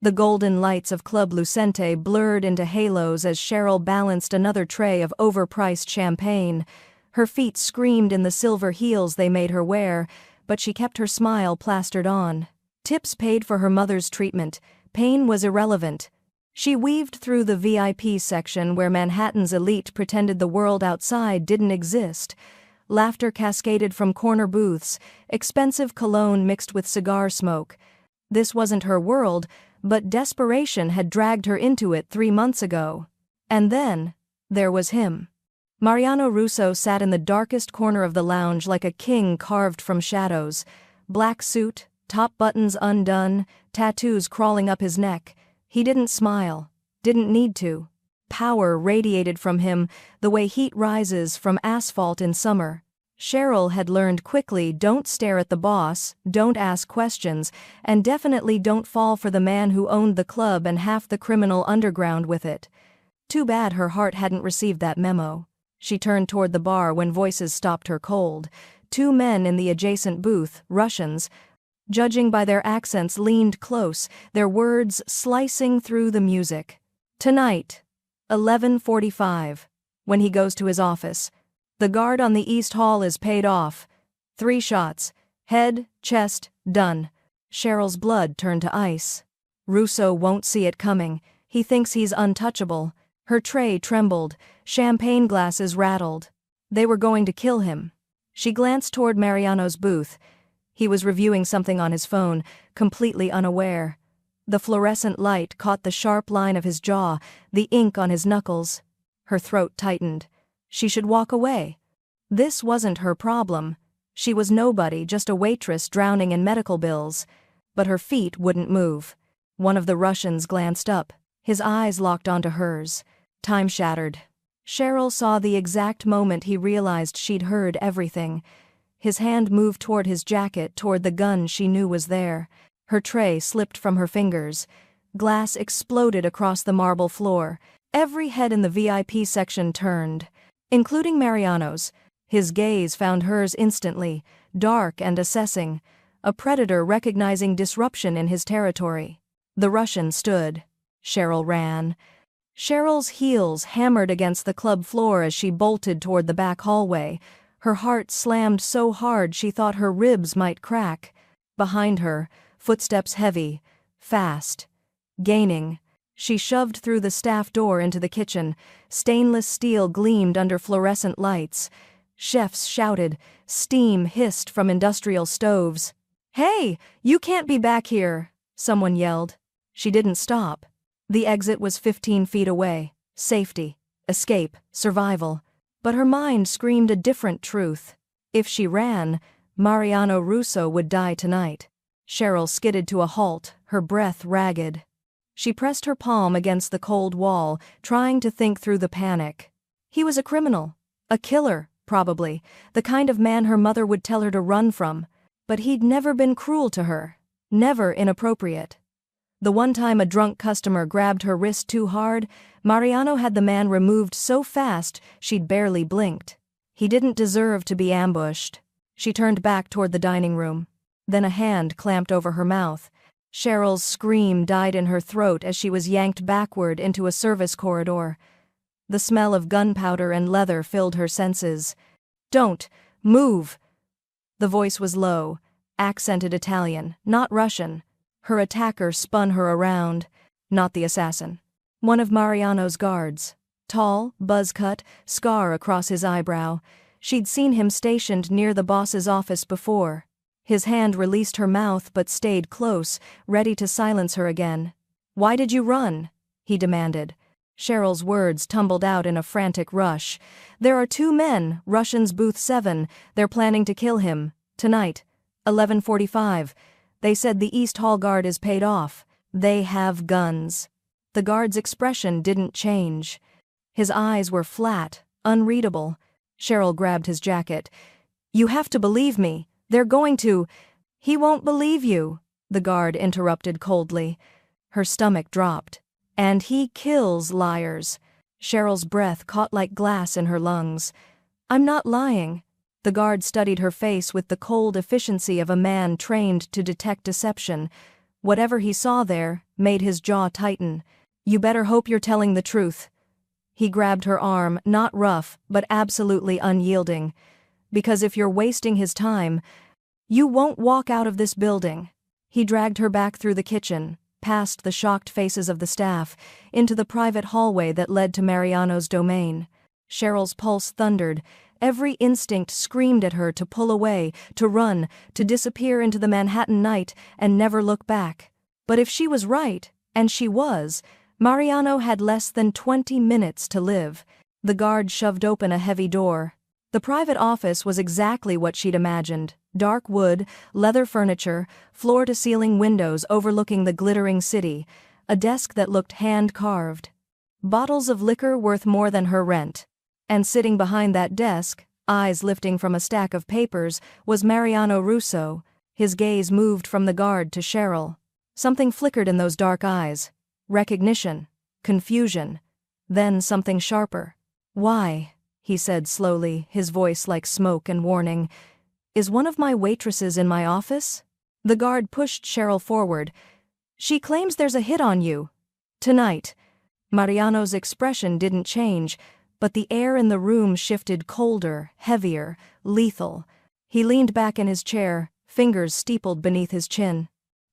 The golden lights of Club Lucente blurred into halos as Cheryl balanced another tray of overpriced champagne. Her feet screamed in the silver heels they made her wear, but she kept her smile plastered on. Tips paid for her mother's treatment. Pain was irrelevant. She weaved through the VIP section where Manhattan's elite pretended the world outside didn't exist. Laughter cascaded from corner booths, expensive cologne mixed with cigar smoke. This wasn't her world, but desperation had dragged her into it 3 months ago. And then, there was him. Mariano Russo sat in the darkest corner of the lounge like a king carved from shadows. Black suit, top buttons undone, tattoos crawling up his neck. He didn't smile. Didn't need to. Power radiated from him the way heat rises from asphalt in summer. Cheryl had learned quickly: don't stare at the boss, don't ask questions, and definitely don't fall for the man who owned the club and half the criminal underground with it. Too bad her heart hadn't received that memo. She turned toward the bar when voices stopped her cold. 2 men in the adjacent booth, Russians, judging by their accents, leaned close, their words slicing through the music. Tonight, 11:45, when he goes to his office. The guard on the East Hall is paid off. 3 shots. Head, chest, done. Cheryl's blood turned to ice. Russo won't see it coming. He thinks he's untouchable. Her tray trembled. Champagne glasses rattled. They were going to kill him. She glanced toward Mariano's booth. He was reviewing something on his phone, completely unaware. The fluorescent light caught the sharp line of his jaw, the ink on his knuckles. Her throat tightened. She should walk away. This wasn't her problem. She was nobody, just a waitress drowning in medical bills. But her feet wouldn't move. One of the Russians glanced up. His eyes locked onto hers. Time shattered. Cheryl saw the exact moment he realized she'd heard everything. His hand moved toward his jacket, toward the gun she knew was there. Her tray slipped from her fingers. Glass exploded across the marble floor. Every head in the VIP section turned, including Mariano's. His gaze found hers instantly, dark and assessing, a predator recognizing disruption in his territory. The Russian stood. Cheryl ran. Cheryl's heels hammered against the club floor as she bolted toward the back hallway. Her heart slammed so hard she thought her ribs might crack. Behind her, footsteps heavy, fast, gaining. She shoved through the staff door into the kitchen. Stainless steel gleamed under fluorescent lights. Chefs shouted. Steam hissed from industrial stoves. "Hey, you can't be back here," someone yelled. She didn't stop. The exit was 15 feet away. Safety, escape, survival. But her mind screamed a different truth. If she ran, Mariano Russo would die tonight. Cheryl skidded to a halt, her breath ragged. She pressed her palm against the cold wall, trying to think through the panic. He was a criminal. A killer, probably. The kind of man her mother would tell her to run from. But he'd never been cruel to her. Never inappropriate. The one time a drunk customer grabbed her wrist too hard, Mariano had the man removed so fast she'd barely blinked. He didn't deserve to be ambushed. She turned back toward the dining room. Then a hand clamped over her mouth. Cheryl's scream died in her throat as she was yanked backward into a service corridor. The smell of gunpowder and leather filled her senses. "Don't move!" The voice was low, accented Italian, not Russian. Her attacker spun her around. Not the assassin. One of Mariano's guards. Tall, buzz-cut, scar across his eyebrow. She'd seen him stationed near the boss's office before. His hand released her mouth but stayed close, ready to silence her again. "Why did you run?" he demanded. Cheryl's words tumbled out in a frantic rush. "There are 2 men, Russians booth 7. They're planning to kill him. Tonight. 11:45. They said the East Hall guard is paid off. They have guns." The guard's expression didn't change. His eyes were flat, unreadable. Cheryl grabbed his jacket. "You have to believe me. They're going to—" "He won't believe you," the guard interrupted coldly. Her stomach dropped. "And he kills liars." Cheryl's breath caught like glass in her lungs. "I'm not lying." The guard studied her face with the cold efficiency of a man trained to detect deception. Whatever he saw there, made his jaw tighten. "You better hope you're telling the truth." He grabbed her arm, not rough, but absolutely unyielding. "Because if you're wasting his time, you won't walk out of this building." He dragged her back through the kitchen, past the shocked faces of the staff, into the private hallway that led to Mariano's domain. Cheryl's pulse thundered. Every instinct screamed at her to pull away, to run, to disappear into the Manhattan night and never look back. But if she was right, and she was, Mariano had less than 20 minutes to live. The guard shoved open a heavy door. The private office was exactly what she'd imagined. Dark wood, leather furniture, floor-to-ceiling windows overlooking the glittering city, a desk that looked hand-carved. Bottles of liquor worth more than her rent. And sitting behind that desk, eyes lifting from a stack of papers, was Mariano Russo. His gaze moved from the guard to Cheryl. Something flickered in those dark eyes. Recognition. Confusion. Then something sharper. "Why?" he said slowly, his voice like smoke and warning. "Is one of my waitresses in my office?" The guard pushed Cheryl forward. "She claims there's a hit on you. Tonight." Mariano's expression didn't change, but the air in the room shifted colder, heavier, lethal. He leaned back in his chair, fingers steepled beneath his chin.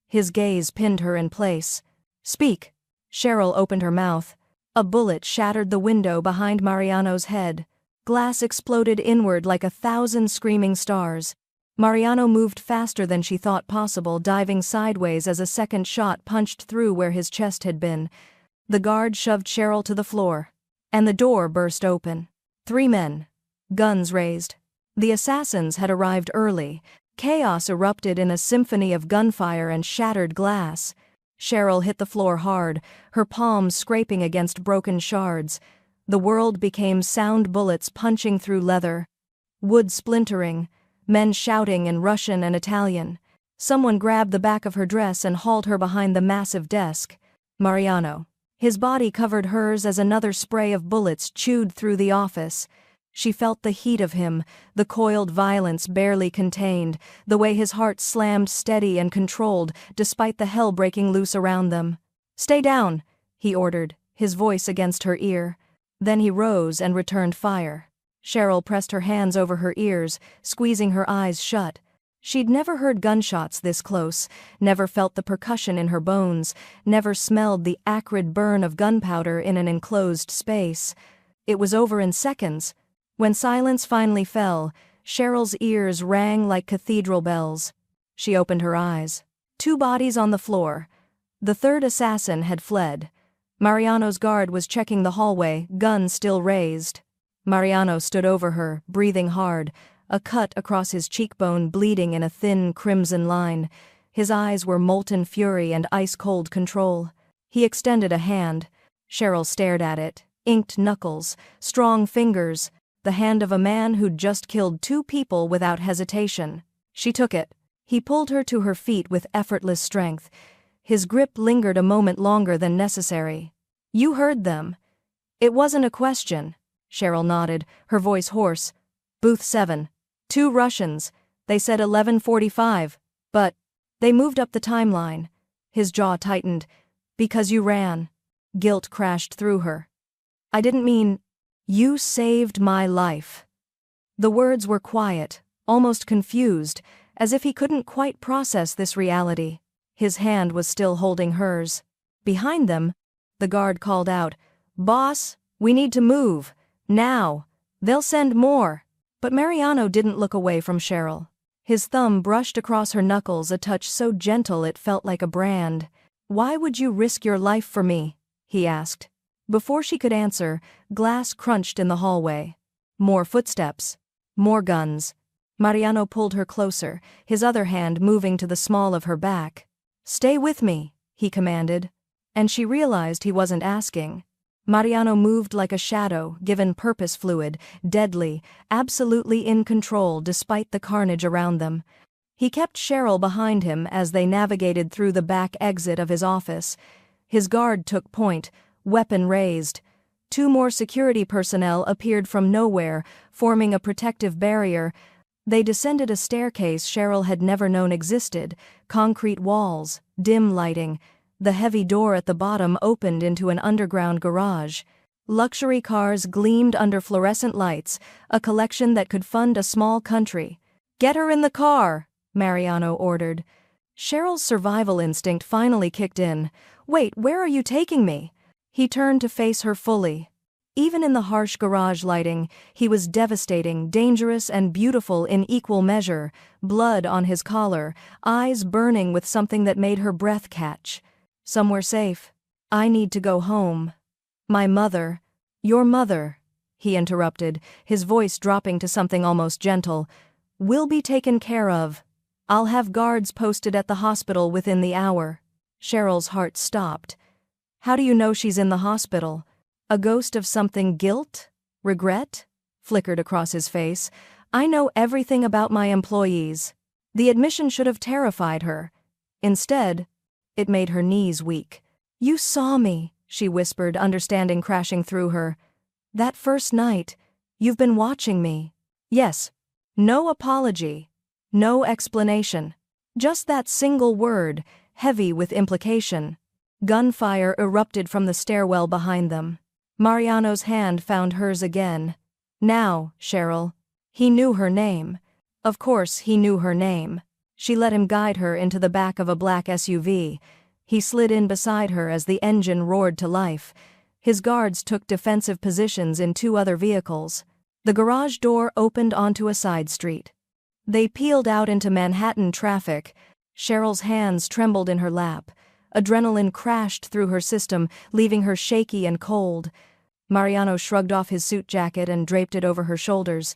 His gaze pinned her in place. "Speak." Cheryl opened her mouth. A bullet shattered the window behind Mariano's head. Glass exploded inward like 1,000 screaming stars. Mariano moved faster than she thought possible, diving sideways as a second shot punched through where his chest had been. The guard shoved Cheryl to the floor. And the door burst open. 3 men. Guns raised. The assassins had arrived early. Chaos erupted in a symphony of gunfire and shattered glass. Cheryl hit the floor hard, her palms scraping against broken shards. The world became sound bullets punching through leather. Wood splintering. Men shouting in Russian and Italian. Someone grabbed the back of her dress and hauled her behind the massive desk. Mariano. His body covered hers as another spray of bullets chewed through the office. She felt the heat of him, the coiled violence barely contained, the way his heart slammed steady and controlled despite the hell breaking loose around them. "Stay down," he ordered, his voice against her ear. Then he rose and returned fire. Cheryl pressed her hands over her ears, squeezing her eyes shut. She'd never heard gunshots this close, never felt the percussion in her bones, never smelled the acrid burn of gunpowder in an enclosed space. It was over in seconds. When silence finally fell, Cheryl's ears rang like cathedral bells. She opened her eyes. 2 bodies on the floor. The third assassin had fled. Mariano's guard was checking the hallway, gun still raised. Mariano stood over her, breathing hard, a cut across his cheekbone bleeding in a thin crimson line. His eyes were molten fury and ice-cold control. He extended a hand. Cheryl stared at it. Inked knuckles, strong fingers, the hand of a man who'd just killed 2 people without hesitation. She took it. He pulled her to her feet with effortless strength. His grip lingered a moment longer than necessary. "You heard them." "It wasn't a question." Cheryl nodded, her voice hoarse. "Booth 7. 2 Russians. They said 11:45. But they moved up the timeline." His jaw tightened. "Because you ran." Guilt crashed through her. "I didn't mean, you saved my life." The words were quiet, almost confused, as if he couldn't quite process this reality. His hand was still holding hers. Behind them, the guard called out, "Boss, we need to move. Now. They'll send more." But Mariano didn't look away from Cheryl. His thumb brushed across her knuckles, a touch so gentle it felt like a brand. "Why would you risk your life for me?" he asked. Before she could answer, glass crunched in the hallway. More footsteps. More guns. Mariano pulled her closer, his other hand moving to the small of her back. "Stay with me," he commanded. And she realized he wasn't asking. Mariano moved like a shadow, given purpose fluid, deadly, absolutely in control despite the carnage around them. He kept Cheryl behind him as they navigated through the back exit of his office. His guard took point, weapon raised. 2 more security personnel appeared from nowhere, forming a protective barrier. They descended a staircase Cheryl had never known existed, concrete walls, dim lighting. The heavy door at the bottom opened into an underground garage. Luxury cars gleamed under fluorescent lights, a collection that could fund a small country. "Get her in the car," Mariano ordered. Cheryl's survival instinct finally kicked in. "Wait, where are you taking me?" He turned to face her fully. Even in the harsh garage lighting, he was devastating, dangerous, and beautiful in equal measure, blood on his collar, eyes burning with something that made her breath catch. "Somewhere safe. I need to go home." "My mother." "Your mother," he interrupted, his voice dropping to something almost gentle, "will be taken care of. I'll have guards posted at the hospital within the hour." Cheryl's heart stopped. "How do you know she's in the hospital?" A ghost of something, guilt? Regret? Flickered across his face. "I know everything about my employees." The admission should have terrified her. Instead, it made her knees weak. "You saw me," she whispered, understanding crashing through her. "That first night. You've been watching me." "Yes." No apology. No explanation. Just that single word, heavy with implication. Gunfire erupted from the stairwell behind them. Mariano's hand found hers again. "Now, Cheryl." He knew her name. Of course he knew her name. She let him guide her into the back of a black SUV. He slid in beside her as the engine roared to life. His guards took defensive positions in 2 other vehicles. The garage door opened onto a side street. They peeled out into Manhattan traffic. Cheryl's hands trembled in her lap. Adrenaline crashed through her system, leaving her shaky and cold. Mariano shrugged off his suit jacket and draped it over her shoulders.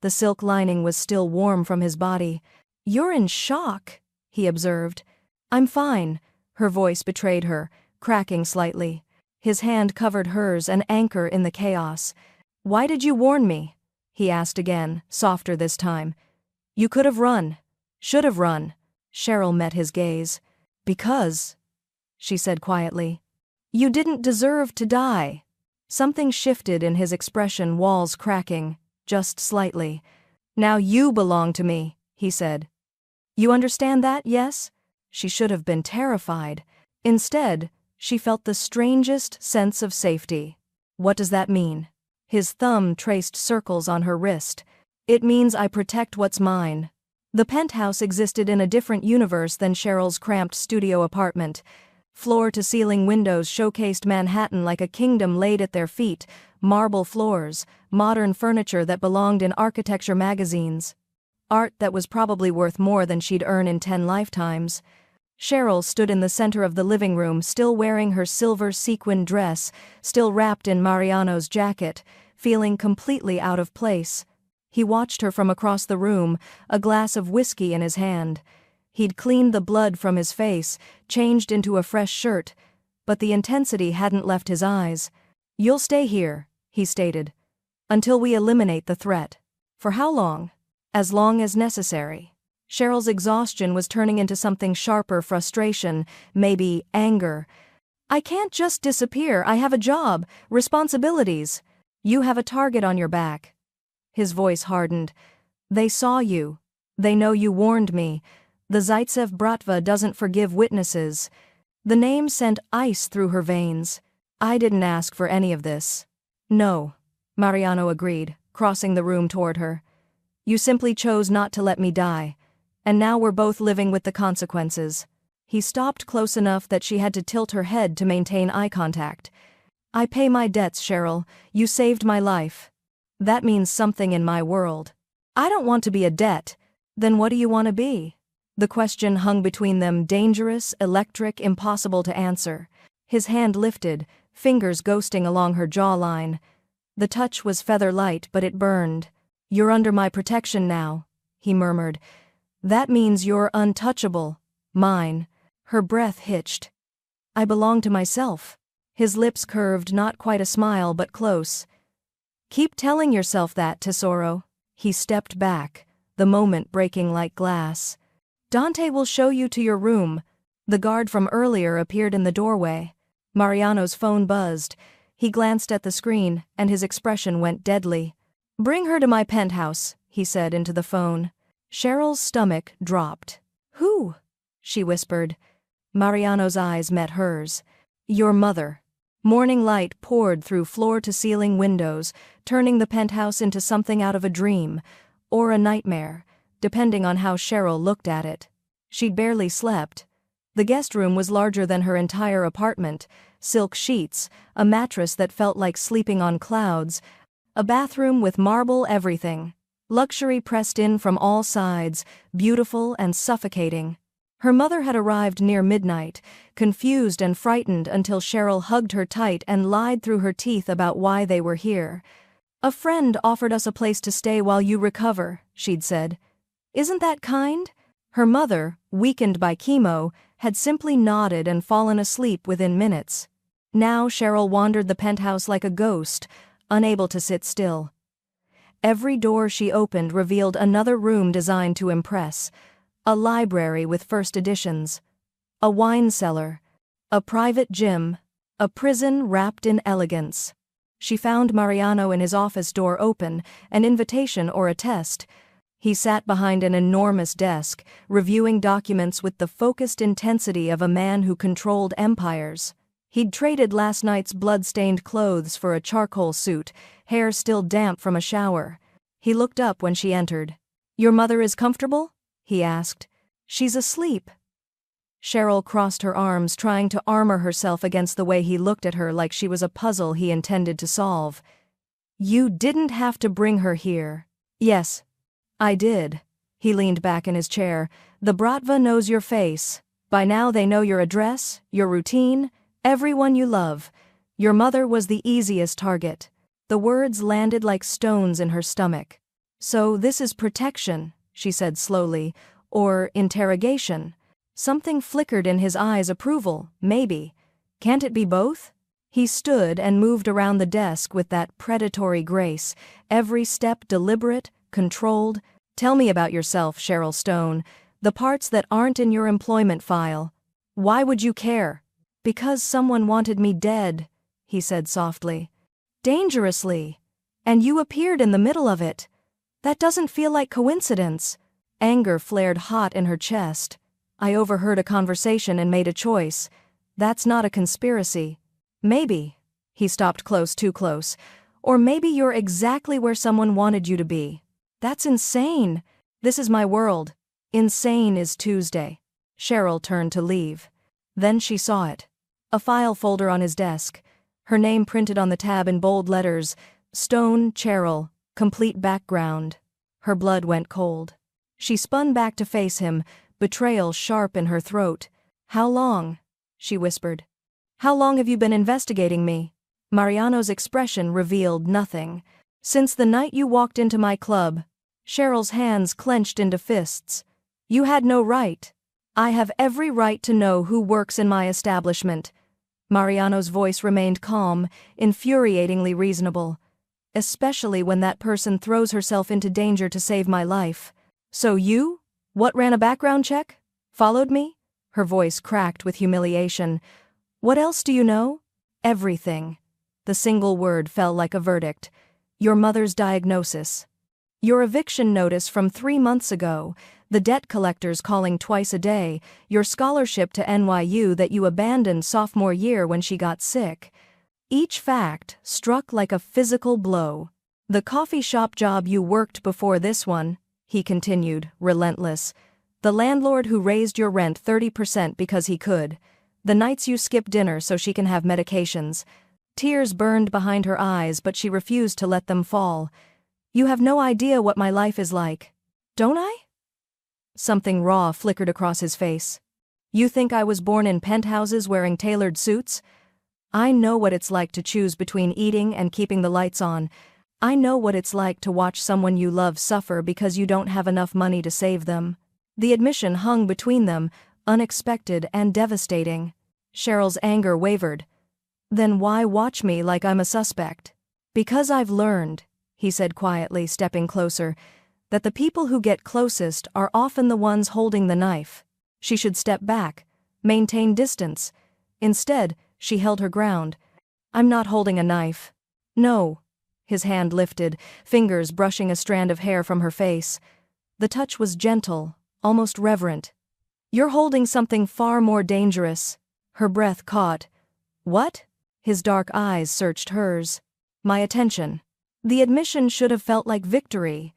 The silk lining was still warm from his body. "You're in shock," he observed. "I'm fine," her voice betrayed her, cracking slightly. His hand covered hers, an anchor in the chaos. "Why did you warn me?" he asked again, softer this time. "You could have run. Should have run." Cheryl met his gaze. "Because," she said quietly, "you didn't deserve to die." Something shifted in his expression, walls cracking, just slightly. "Now you belong to me," he said. "You understand that, yes?" She should have been terrified. Instead, she felt the strangest sense of safety. "What does that mean?" His thumb traced circles on her wrist. "It means I protect what's mine." The penthouse existed in a different universe than Cheryl's cramped studio apartment. Floor-to-ceiling windows showcased Manhattan like a kingdom laid at their feet, marble floors, modern furniture that belonged in architecture magazines. Art that was probably worth more than she'd earn in 10 lifetimes. Cheryl stood in the center of the living room, still wearing her silver sequin dress, still wrapped in Mariano's jacket, feeling completely out of place. He watched her from across the room, a glass of whiskey in his hand. He'd cleaned the blood from his face, changed into a fresh shirt, but the intensity hadn't left his eyes. "You'll stay here," he stated, "until we eliminate the threat." "For how long?" "As long as necessary." Cheryl's exhaustion was turning into something sharper, frustration, maybe anger. "I can't just disappear. I have a job, responsibilities." "You have a target on your back." His voice hardened. "They saw you. They know you warned me. The Zaitsev Bratva doesn't forgive witnesses." The name sent ice through her veins. "I didn't ask for any of this." "No," Mariano agreed, crossing the room toward her. "You simply chose not to let me die. And now we're both living with the consequences." He stopped close enough that she had to tilt her head to maintain eye contact. "I pay my debts, Cheryl. You saved my life. That means something in my world." "I don't want to be a debt." "Then what do you want to be?" The question hung between them, dangerous, electric, impossible to answer. His hand lifted, fingers ghosting along her jawline. The touch was feather-light, but it burned. "You're under my protection now," he murmured. "That means you're untouchable. Mine." Her breath hitched. "I belong to myself." His lips curved, not quite a smile but close. "Keep telling yourself that, Tesoro." He stepped back, the moment breaking like glass. "Dante will show you to your room." The guard from earlier appeared in the doorway. Mariano's phone buzzed. He glanced at the screen, and his expression went deadly. "Bring her to my penthouse," he said into the phone. Cheryl's stomach dropped. "Who?" she whispered. Mariano's eyes met hers. Your mother. Morning light poured through floor-to-ceiling windows, turning the penthouse into something out of a dream, or a nightmare, depending on how Cheryl looked at it. She'd barely slept. The guest room was larger than her entire apartment, silk sheets, a mattress that felt like sleeping on clouds, a bathroom with marble everything. Luxury pressed in from all sides, beautiful and suffocating. Her mother had arrived near midnight, confused and frightened until Cheryl hugged her tight and lied through her teeth about why they were here. A friend offered us a place to stay while you recover, she'd said. Isn't that kind? Her mother, weakened by chemo, had simply nodded and fallen asleep within minutes. Now Cheryl wandered the penthouse like a ghost, unable to sit still. Every door she opened revealed another room designed to impress. A library with first editions, a wine cellar, a private gym, a prison wrapped in elegance. She found Mariano in his office door open, an invitation or a test. He sat behind an enormous desk, reviewing documents with the focused intensity of a man who controlled empires. He'd traded last night's blood-stained clothes for a charcoal suit, hair still damp from a shower. He looked up when she entered. Your mother is comfortable? He asked. She's asleep. Cheryl crossed her arms, trying to armor herself against the way he looked at her like she was a puzzle he intended to solve. You didn't have to bring her here. Yes, I did. He leaned back in his chair. The Bratva knows your face. By now they know your address, your routine, everyone you love. Your mother was the easiest target. The words landed like stones in her stomach. So this is protection, she said slowly, or interrogation. Something flickered in his eyes, approval, maybe. Can't it be both? He stood and moved around the desk with that predatory grace, every step deliberate, controlled. Tell me about yourself, Cheryl Stone, the parts that aren't in your employment file. Why would you care? Because someone wanted me dead, he said softly. Dangerously. And you appeared in the middle of it. That doesn't feel like coincidence. Anger flared hot in her chest. I overheard a conversation and made a choice. That's not a conspiracy. Maybe. He stopped too close. Or maybe you're exactly where someone wanted you to be. That's insane. This is my world. Insane is Tuesday. Cheryl turned to leave. Then she saw it. A file folder on his desk. Her name printed on the tab in bold letters. Stone, Cheryl. Complete background. Her blood went cold. She spun back to face him, betrayal sharp in her throat. How long? She whispered. How long have you been investigating me? Mariano's expression revealed nothing. Since the night you walked into my club. Cheryl's hands clenched into fists. You had no right. I have every right to know who works in my establishment. Mariano's voice remained calm, infuriatingly reasonable. Especially when that person throws herself into danger to save my life. So you? What, ran a background check? Followed me? Her voice cracked with humiliation. What else do you know? Everything. The single word fell like a verdict. Your mother's diagnosis. Your eviction notice from 3 months ago, the debt collectors calling twice a day, your scholarship to NYU that you abandoned sophomore year when she got sick. Each fact struck like a physical blow. The coffee shop job you worked before this one, he continued, relentless. The landlord who raised your rent 30% because he could. The nights you skip dinner so she can have medications. Tears burned behind her eyes, but she refused to let them fall. You have no idea what my life is like. Don't I? Something raw flickered across his face. You think I was born in penthouses wearing tailored suits? I know what it's like to choose between eating and keeping the lights on. I know what it's like to watch someone you love suffer because you don't have enough money to save them. The admission hung between them, unexpected and devastating. Cheryl's anger wavered. Then why watch me like I'm a suspect? Because I've learned, he said quietly, stepping closer, that the people who get closest are often the ones holding the knife. She should step back, maintain distance. Instead, she held her ground. I'm not holding a knife. No. His hand lifted, fingers brushing a strand of hair from her face. The touch was gentle, almost reverent. You're holding something far more dangerous. Her breath caught. What? His dark eyes searched hers. My attention. The admission should have felt like victory.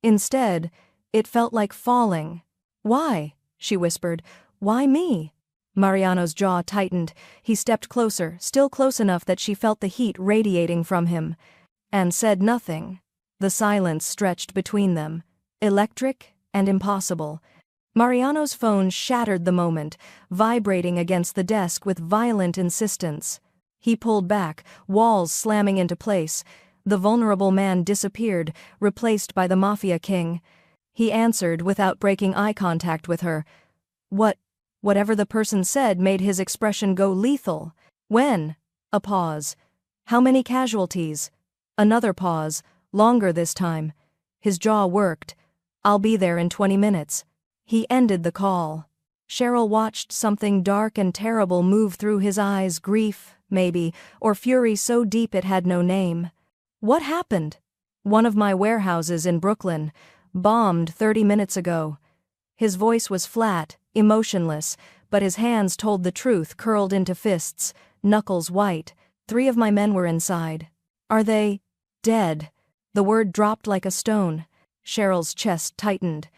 Instead, it felt like falling. Why? She whispered. Why me? Mariano's jaw tightened. He stepped closer, still close enough that she felt the heat radiating from him, and said nothing. The silence stretched between them, electric and impossible. Mariano's phone shattered the moment, vibrating against the desk with violent insistence. He pulled back, walls slamming into place. The vulnerable man disappeared, replaced by the Mafia king. He answered without breaking eye contact with her. Whatever the person said made his expression go lethal. When? A pause. How many casualties? Another pause, longer this time. His jaw worked. I'll be there in 20 minutes. He ended the call. Cheryl watched something dark and terrible move through his eyes, grief, maybe, or fury so deep it had no name. What happened? One of my warehouses in Brooklyn. Bombed 30 minutes ago. His voice was flat, emotionless, but his hands told the truth, curled into fists, knuckles white. 3 of my men were inside. Are they dead? The word dropped like a stone. Cheryl's chest tightened.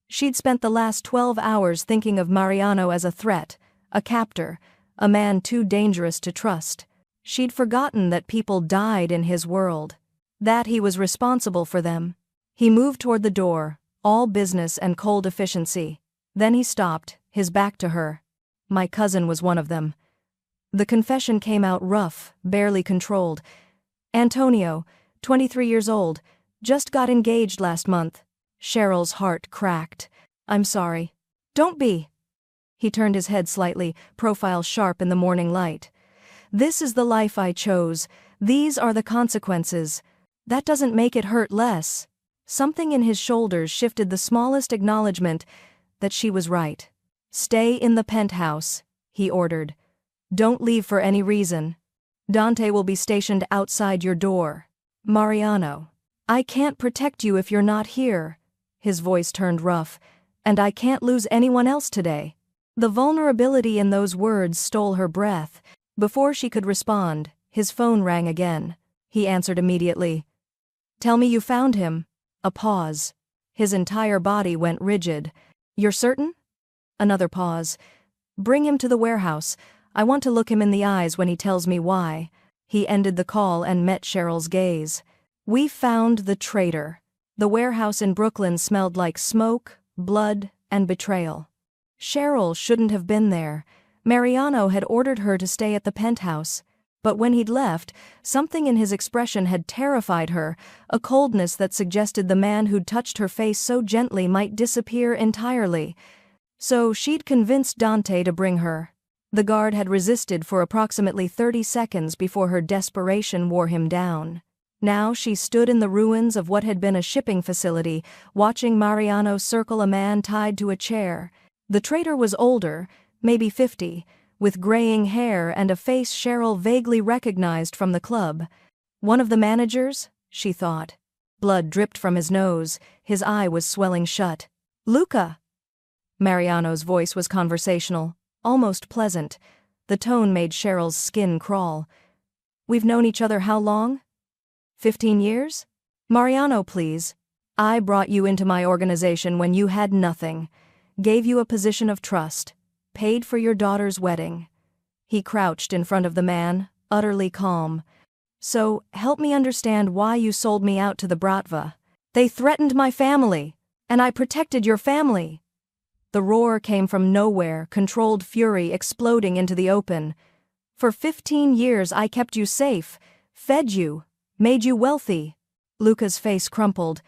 She'd spent the last 12 hours thinking of Mariano as a threat, a captor, a man too dangerous to trust. She'd forgotten that people died in his world, that he was responsible for them. He moved toward the door, all business and cold efficiency. Then he stopped, his back to her. My cousin was one of them. The confession came out rough, barely controlled. Antonio, 23 years old, just got engaged last month. Cheryl's heart cracked. I'm sorry. Don't be. He turned his head slightly, profile sharp in the morning light. This is the life I chose. These are the consequences. That doesn't make it hurt less. Something in his shoulders shifted the smallest acknowledgement that she was right. Stay in the penthouse, he ordered. Don't leave for any reason. Dante will be stationed outside your door. Mariano. I can't protect you if you're not here. His voice turned rough. And I can't lose anyone else today. The vulnerability in those words stole her breath. Before she could respond, his phone rang again. He answered immediately. Tell me you found him. A pause. His entire body went rigid. You're certain? Another pause. Bring him to the warehouse. I want to look him in the eyes when he tells me why. He ended the call and met Cheryl's gaze. We found the traitor. The warehouse in Brooklyn smelled like smoke, blood, and betrayal. Cheryl shouldn't have been there. Mariano had ordered her to stay at the penthouse. But when he'd left, something in his expression had terrified her, a coldness that suggested the man who'd touched her face so gently might disappear entirely. So she'd convinced Dante to bring her. The guard had resisted for approximately 30 seconds before her desperation wore him down. Now she stood in the ruins of what had been a shipping facility, watching Mariano circle a man tied to a chair. The traitor was older, maybe 50, with graying hair and a face Cheryl vaguely recognized from the club. One of the managers, she thought. Blood dripped from his nose, his eye was swelling shut. Luca! Mariano's voice was conversational, almost pleasant. The tone made Cheryl's skin crawl. We've known each other how long? 15 years? Mariano, please. I brought you into my organization when you had nothing. Gave you a position of trust. Paid for your daughter's wedding. He crouched in front of the man, utterly calm. So, help me understand why you sold me out to the Bratva. They threatened my family, and I protected your family. The roar came from nowhere, controlled fury exploding into the open. For 15 years I kept you safe, fed you, made you wealthy. Luca's face crumpled.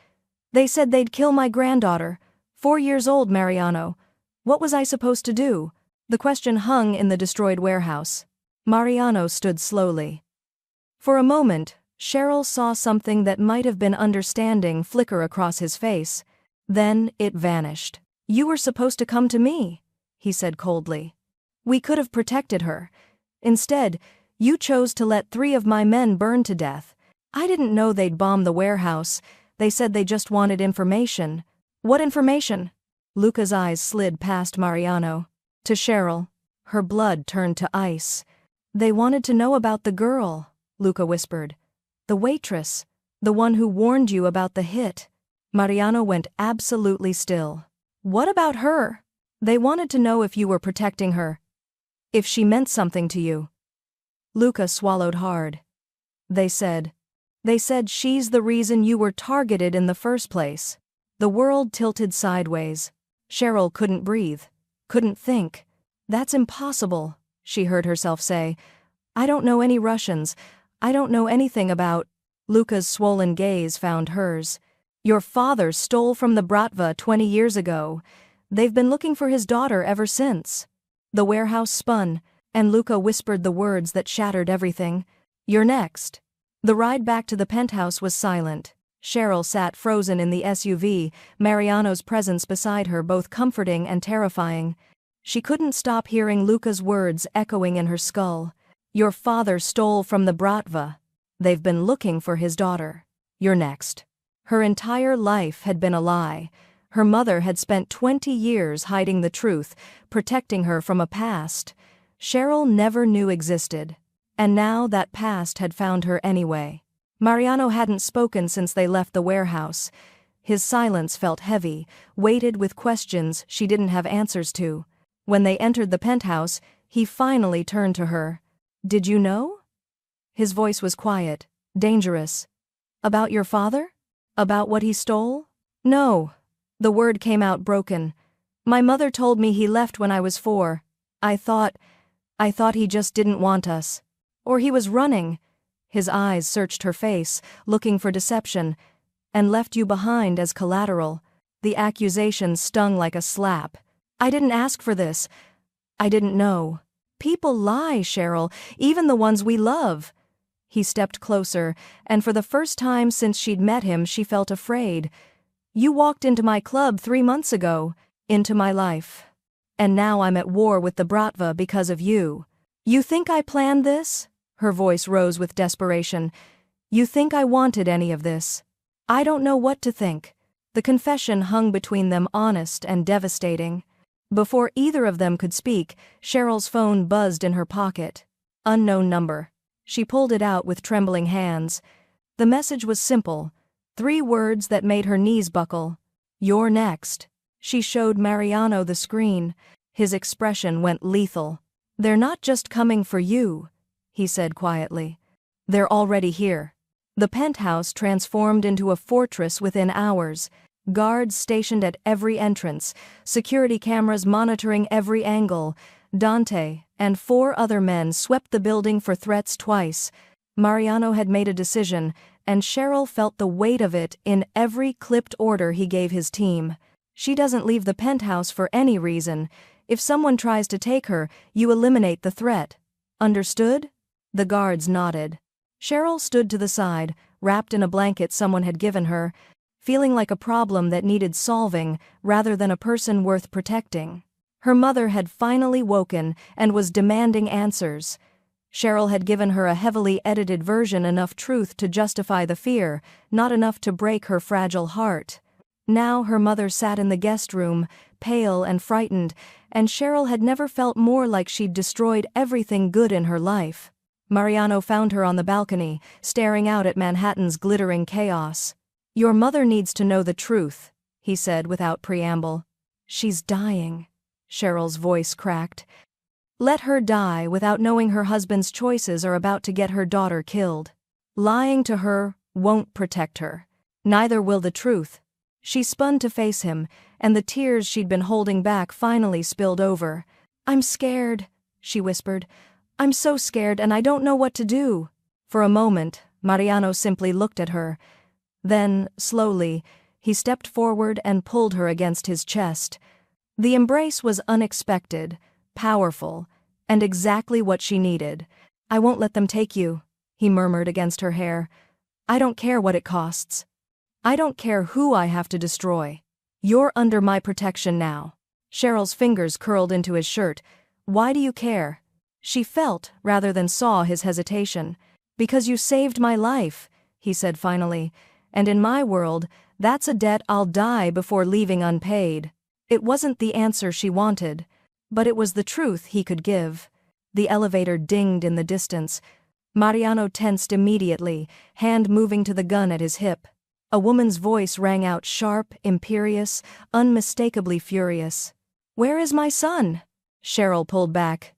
They said they'd kill my granddaughter, 4 years old, Mariano. What was I supposed to do? The question hung in the destroyed warehouse. Mariano stood slowly. For a moment, Cheryl saw something that might have been understanding flicker across his face. Then it vanished. You were supposed to come to me, he said coldly. We could have protected her. Instead, you chose to let 3 of my men burn to death. I didn't know they'd bomb the warehouse. They said they just wanted information. What information? Luca's eyes slid past Mariano to Cheryl. Her blood turned to ice. They wanted to know about the girl, Luca whispered. The waitress. The one who warned you about the hit. Mariano went absolutely still. What about her? They wanted to know if you were protecting her. If she meant something to you. Luca swallowed hard. They said she's the reason you were targeted in the first place. The world tilted sideways. Cheryl couldn't breathe. Couldn't think. That's impossible, she heard herself say. I don't know any Russians. I don't know anything about. Luca's swollen gaze found hers. Your father stole from the Bratva 20 years ago. They've been looking for his daughter ever since. The warehouse spun, and Luca whispered the words that shattered everything. You're next. The ride back to the penthouse was silent. Cheryl sat frozen in the SUV, Mariano's presence beside her both comforting and terrifying. She couldn't stop hearing Luca's words echoing in her skull. Your father stole from the Bratva. They've been looking for his daughter. You're next. Her entire life had been a lie. Her mother had spent 20 years hiding the truth, protecting her from a past Cheryl never knew existed. And now that past had found her anyway. Mariano hadn't spoken since they left the warehouse. His silence felt heavy, weighted with questions she didn't have answers to. When they entered the penthouse, he finally turned to her. Did you know? His voice was quiet, dangerous. About your father? About what he stole? No. The word came out broken. My mother told me he left when I was 4. I thought he just didn't want us. Or he was running. His eyes searched her face, looking for deception, and left you behind as collateral. The accusation stung like a slap. I didn't ask for this. I didn't know. People lie, Cheryl, even the ones we love. He stepped closer, and for the first time since she'd met him, she felt afraid. You walked into my club 3 months ago, into my life. And now I'm at war with the Bratva because of you. You think I planned this? Her voice rose with desperation. You think I wanted any of this? I don't know what to think. The confession hung between them, honest and devastating. Before either of them could speak, Cheryl's phone buzzed in her pocket. Unknown number. She pulled it out with trembling hands. The message was simple. 3 words that made her knees buckle. You're next. She showed Mariano the screen. His expression went lethal. They're not just coming for you, he said quietly. They're already here. The penthouse transformed into a fortress within hours. Guards stationed at every entrance, security cameras monitoring every angle. Dante and 4 other men swept the building for threats twice. Mariano had made a decision, and Cheryl felt the weight of it in every clipped order he gave his team. She doesn't leave the penthouse for any reason. If someone tries to take her, you eliminate the threat. Understood? The guards nodded. Cheryl stood to the side, wrapped in a blanket someone had given her, feeling like a problem that needed solving rather than a person worth protecting. Her mother had finally woken and was demanding answers. Cheryl had given her a heavily edited version, enough truth to justify the fear, not enough to break her fragile heart. Now her mother sat in the guest room, pale and frightened, and Cheryl had never felt more like she'd destroyed everything good in her life. Mariano found her on the balcony, staring out at Manhattan's glittering chaos. Your mother needs to know the truth, he said without preamble. She's dying. Cheryl's voice cracked. Let her die without knowing her husband's choices are about to get her daughter killed. Lying to her won't protect her. Neither will the truth. She spun to face him, and the tears she'd been holding back finally spilled over. I'm scared, she whispered. I'm so scared and I don't know what to do. For a moment, Mariano simply looked at her. Then, slowly, he stepped forward and pulled her against his chest. The embrace was unexpected, powerful, and exactly what she needed. I won't let them take you, he murmured against her hair. I don't care what it costs. I don't care who I have to destroy. You're under my protection now. Cheryl's fingers curled into his shirt. Why do you care? She felt, rather than saw, his hesitation. Because you saved my life, he said finally, and in my world, that's a debt I'll die before leaving unpaid. It wasn't the answer she wanted, but it was the truth he could give. The elevator dinged in the distance. Mariano tensed immediately, hand moving to the gun at his hip. A woman's voice rang out sharp, imperious, unmistakably furious. "Where is my son?" Cheryl pulled back.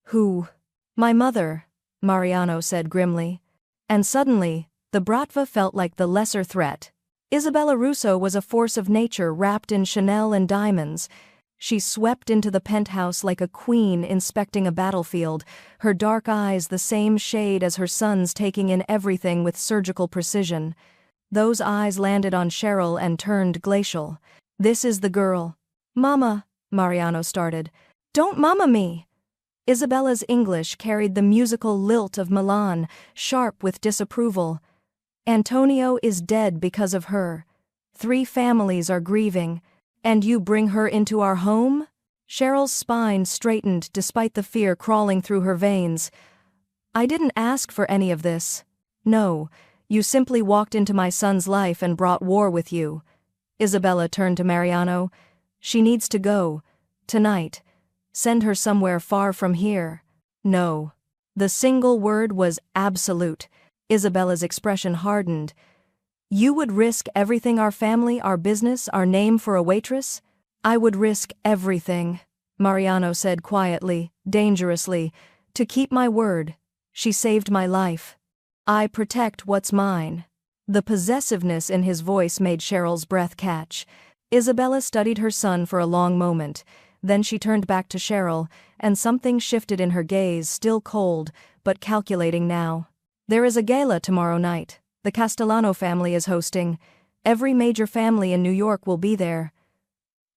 "Who?" "My mother," Mariano said grimly. And suddenly, the Bratva felt like the lesser threat. Isabella Russo was a force of nature wrapped in Chanel and diamonds. She swept into the penthouse like a queen inspecting a battlefield, her dark eyes the same shade as her son's, taking in everything with surgical precision. Those eyes landed on Cheryl and turned glacial. "This is the girl." "Mama," Mariano started. "Don't mama me." Isabella's English carried the musical lilt of Milan, sharp with disapproval. "Antonio is dead because of her. 3 families are grieving. And you bring her into our home?" Cheryl's spine straightened despite the fear crawling through her veins. "I didn't ask for any of this." "No, you simply walked into my son's life and brought war with you." Isabella turned to Mariano. "She needs to go. Tonight. Send her somewhere far from here." "No." The single word was absolute. Isabella's expression hardened. "You would risk everything, our family, our business, our name, for a waitress?" "I would risk everything," Mariano said quietly, dangerously, "to keep my word. She saved my life. I protect what's mine." The possessiveness in his voice made Cheryl's breath catch. Isabella studied her son for a long moment. Then she turned back to Cheryl, and something shifted in her gaze, still cold, but calculating now. "There is a gala tomorrow night. The Castellano family is hosting. Every major family in New York will be there."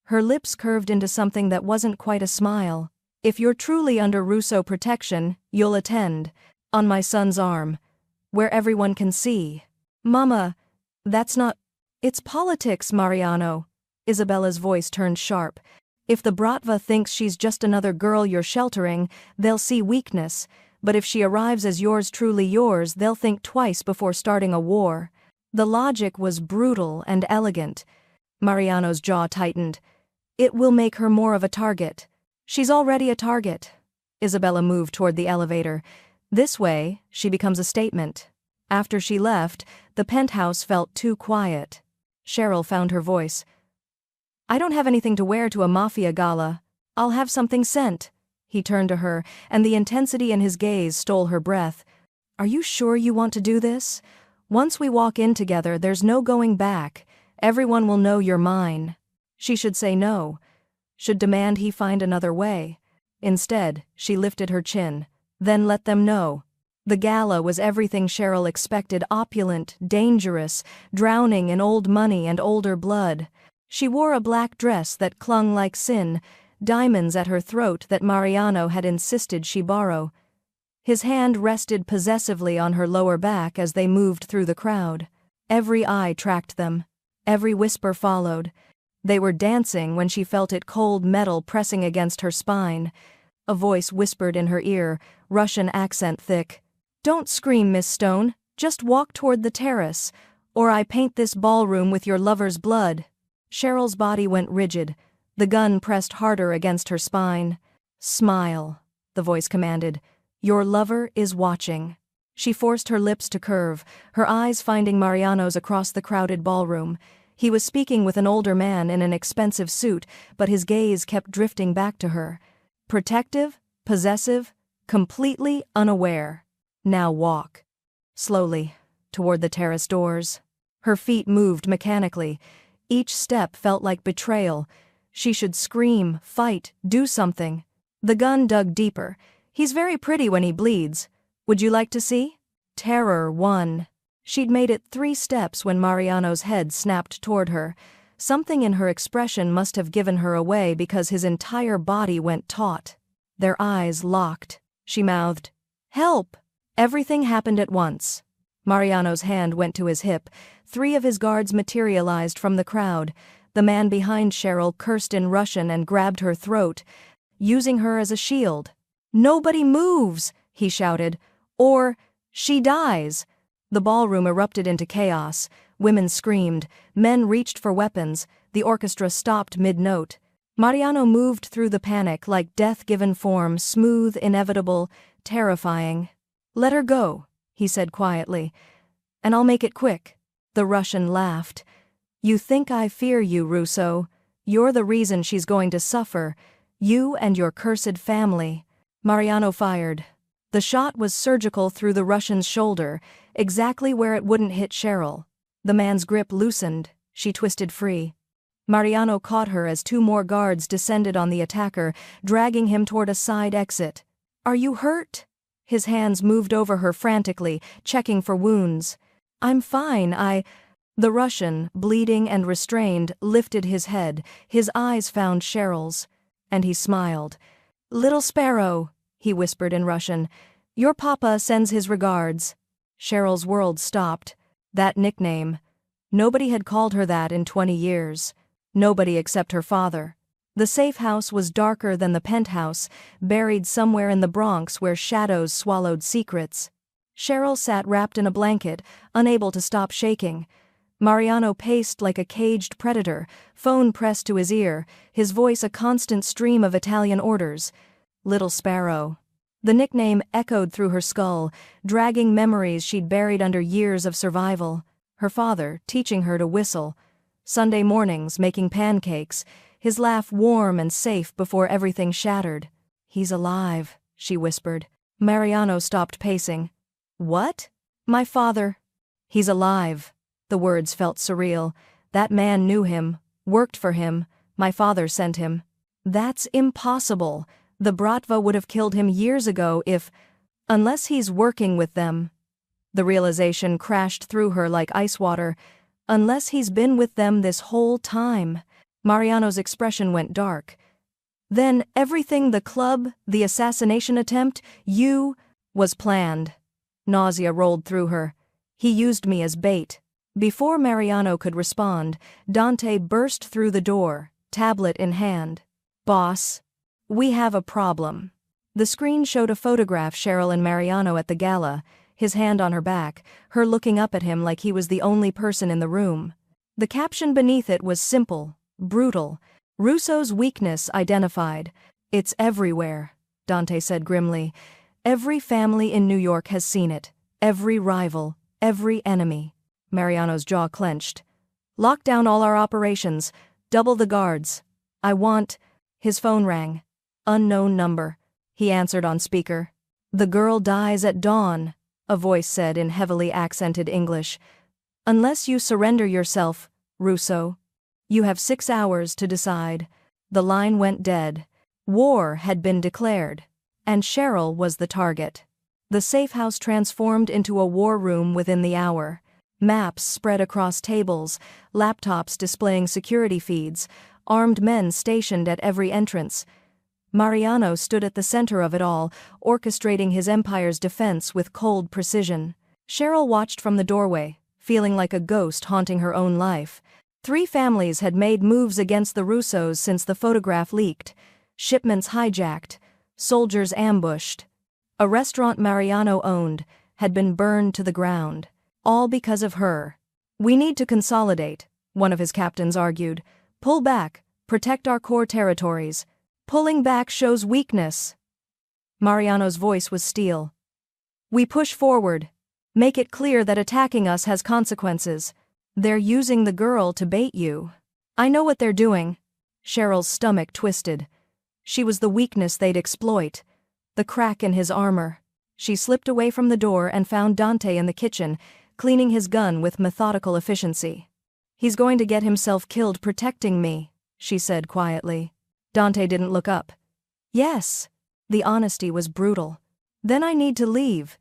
Her lips curved into something that wasn't quite a smile. "If you're truly under Russo protection, you'll attend. On my son's arm. Where everyone can see." "Mama, that's not—" "It's politics, Mariano." Isabella's voice turned sharp. "If the Bratva thinks she's just another girl you're sheltering, they'll see weakness. But if she arrives as yours, truly yours, they'll think twice before starting a war." The logic was brutal and elegant. Mariano's jaw tightened. "It will make her more of a target." "She's already a target." Isabella moved toward the elevator. "This way, she becomes a statement." After she left, the penthouse felt too quiet. Cheryl found her voice. "I don't have anything to wear to a mafia gala. I'll have something sent." He turned to her, and the intensity in his gaze stole her breath. "Are you sure you want to do this? Once we walk in together, there's no going back. Everyone will know you're mine." She should say no. Should demand he find another way. Instead, she lifted her chin. Then let them know. The gala was everything Cheryl expected: opulent, dangerous, drowning in old money and older blood. She wore a black dress that clung like sin, diamonds at her throat that Mariano had insisted she borrow. His hand rested possessively on her lower back as they moved through the crowd. Every eye tracked them. Every whisper followed. They were dancing when she felt it, cold metal pressing against her spine. A voice whispered in her ear, Russian accent thick. "Don't scream, Miss Stone. Just walk toward the terrace, or I paint this ballroom with your lover's blood." Cheryl's body went rigid. The gun pressed harder against her spine. "Smile," the voice commanded. "Your lover is watching." She forced her lips to curve, her eyes finding Mariano's across the crowded ballroom. He was speaking with an older man in an expensive suit, but his gaze kept drifting back to her. Protective, possessive, completely unaware. "Now walk." Slowly, toward the terrace doors. Her feet moved mechanically. Each step felt like betrayal. She should scream, fight, do something. The gun dug deeper. "He's very pretty when he bleeds. Would you like to see?" Terror won. She'd made it 3 steps when Mariano's head snapped toward her. Something in her expression must have given her away because his entire body went taut. Their eyes locked. She mouthed, "Help!" Everything happened at once. Mariano's hand went to his hip. 3 of his guards materialized from the crowd. The man behind Cheryl cursed in Russian and grabbed her throat, using her as a shield. "Nobody moves!" he shouted. "Or she dies!" The ballroom erupted into chaos. Women screamed, men reached for weapons, the orchestra stopped mid-note. Mariano moved through the panic like death-given form, smooth, inevitable, terrifying. "Let her go," he said quietly. "And I'll make it quick." The Russian laughed. "You think I fear you, Russo? You're the reason she's going to suffer. You and your cursed family." Mariano fired. The shot was surgical through the Russian's shoulder, exactly where it wouldn't hit Cheryl. The man's grip loosened. She twisted free. Mariano caught her as two more guards descended on the attacker, dragging him toward a side exit. "Are you hurt?" His hands moved over her frantically, checking for wounds. "I'm fine, The Russian, bleeding and restrained, lifted his head. His eyes found Cheryl's. And he smiled. "Little Sparrow," he whispered in Russian. "Your papa sends his regards." Cheryl's world stopped. That nickname. Nobody had called her that in 20 years. Nobody except her father. The safe house was darker than the penthouse, buried somewhere in the Bronx where shadows swallowed secrets. Cheryl sat wrapped in a blanket, unable to stop shaking. Mariano paced like a caged predator, phone pressed to his ear, his voice a constant stream of Italian orders. "Little Sparrow." The nickname echoed through her skull, dragging memories she'd buried under years of survival. Her father, teaching her to whistle. Sunday mornings, making pancakes, his laugh warm and safe before everything shattered. "He's alive," she whispered. Mariano stopped pacing. "What?" "My father." "He's alive." The words felt surreal. That man knew him, worked for him. My father sent him. "That's impossible. The Bratva would have killed him years ago unless he's working with them." The realization crashed through her like ice water. Unless he's been with them this whole time. Mariano's expression went dark. "Then everything, the club, the assassination attempt, was planned." Nausea rolled through her. "He used me as bait." Before Mariano could respond, Dante burst through the door, tablet in hand. "Boss, we have a problem." The screen showed a photograph Cheryl and Mariano at the gala, his hand on her back, her looking up at him like he was the only person in the room. The caption beneath it was simple, brutal. "Russo's weakness identified. It's everywhere," Dante said grimly. "Every family in New York has seen it. Every rival, every enemy." Mariano's jaw clenched. "Lock down all our operations. Double the guards. I want—" His phone rang. Unknown number. He answered on speaker. "The girl dies at dawn," a voice said in heavily accented English. "Unless you surrender yourself, Russo. You have 6 hours to decide." The line went dead. War had been declared. And Cheryl was the target. The safe house transformed into a war room within the hour. Maps spread across tables, laptops displaying security feeds, armed men stationed at every entrance. Mariano stood at the center of it all, orchestrating his empire's defense with cold precision. Cheryl watched from the doorway, feeling like a ghost haunting her own life. 3 families had made moves against the Russos since the photograph leaked. Shipments hijacked, soldiers ambushed. A restaurant Mariano owned had been burned to the ground. All because of her. "We need to consolidate," one of his captains argued. "Pull back, protect our core territories. Pulling back shows weakness." Mariano's voice was steel. "We push forward. Make it clear that attacking us has consequences. They're using the girl to bait you." "I know what they're doing." Cheryl's stomach twisted. She was the weakness they'd exploit. The crack in his armor. She slipped away from the door and found Dante in the kitchen, cleaning his gun with methodical efficiency. "He's going to get himself killed protecting me," she said quietly. Dante didn't look up. "Yes." The honesty was brutal. "Then I need to leave.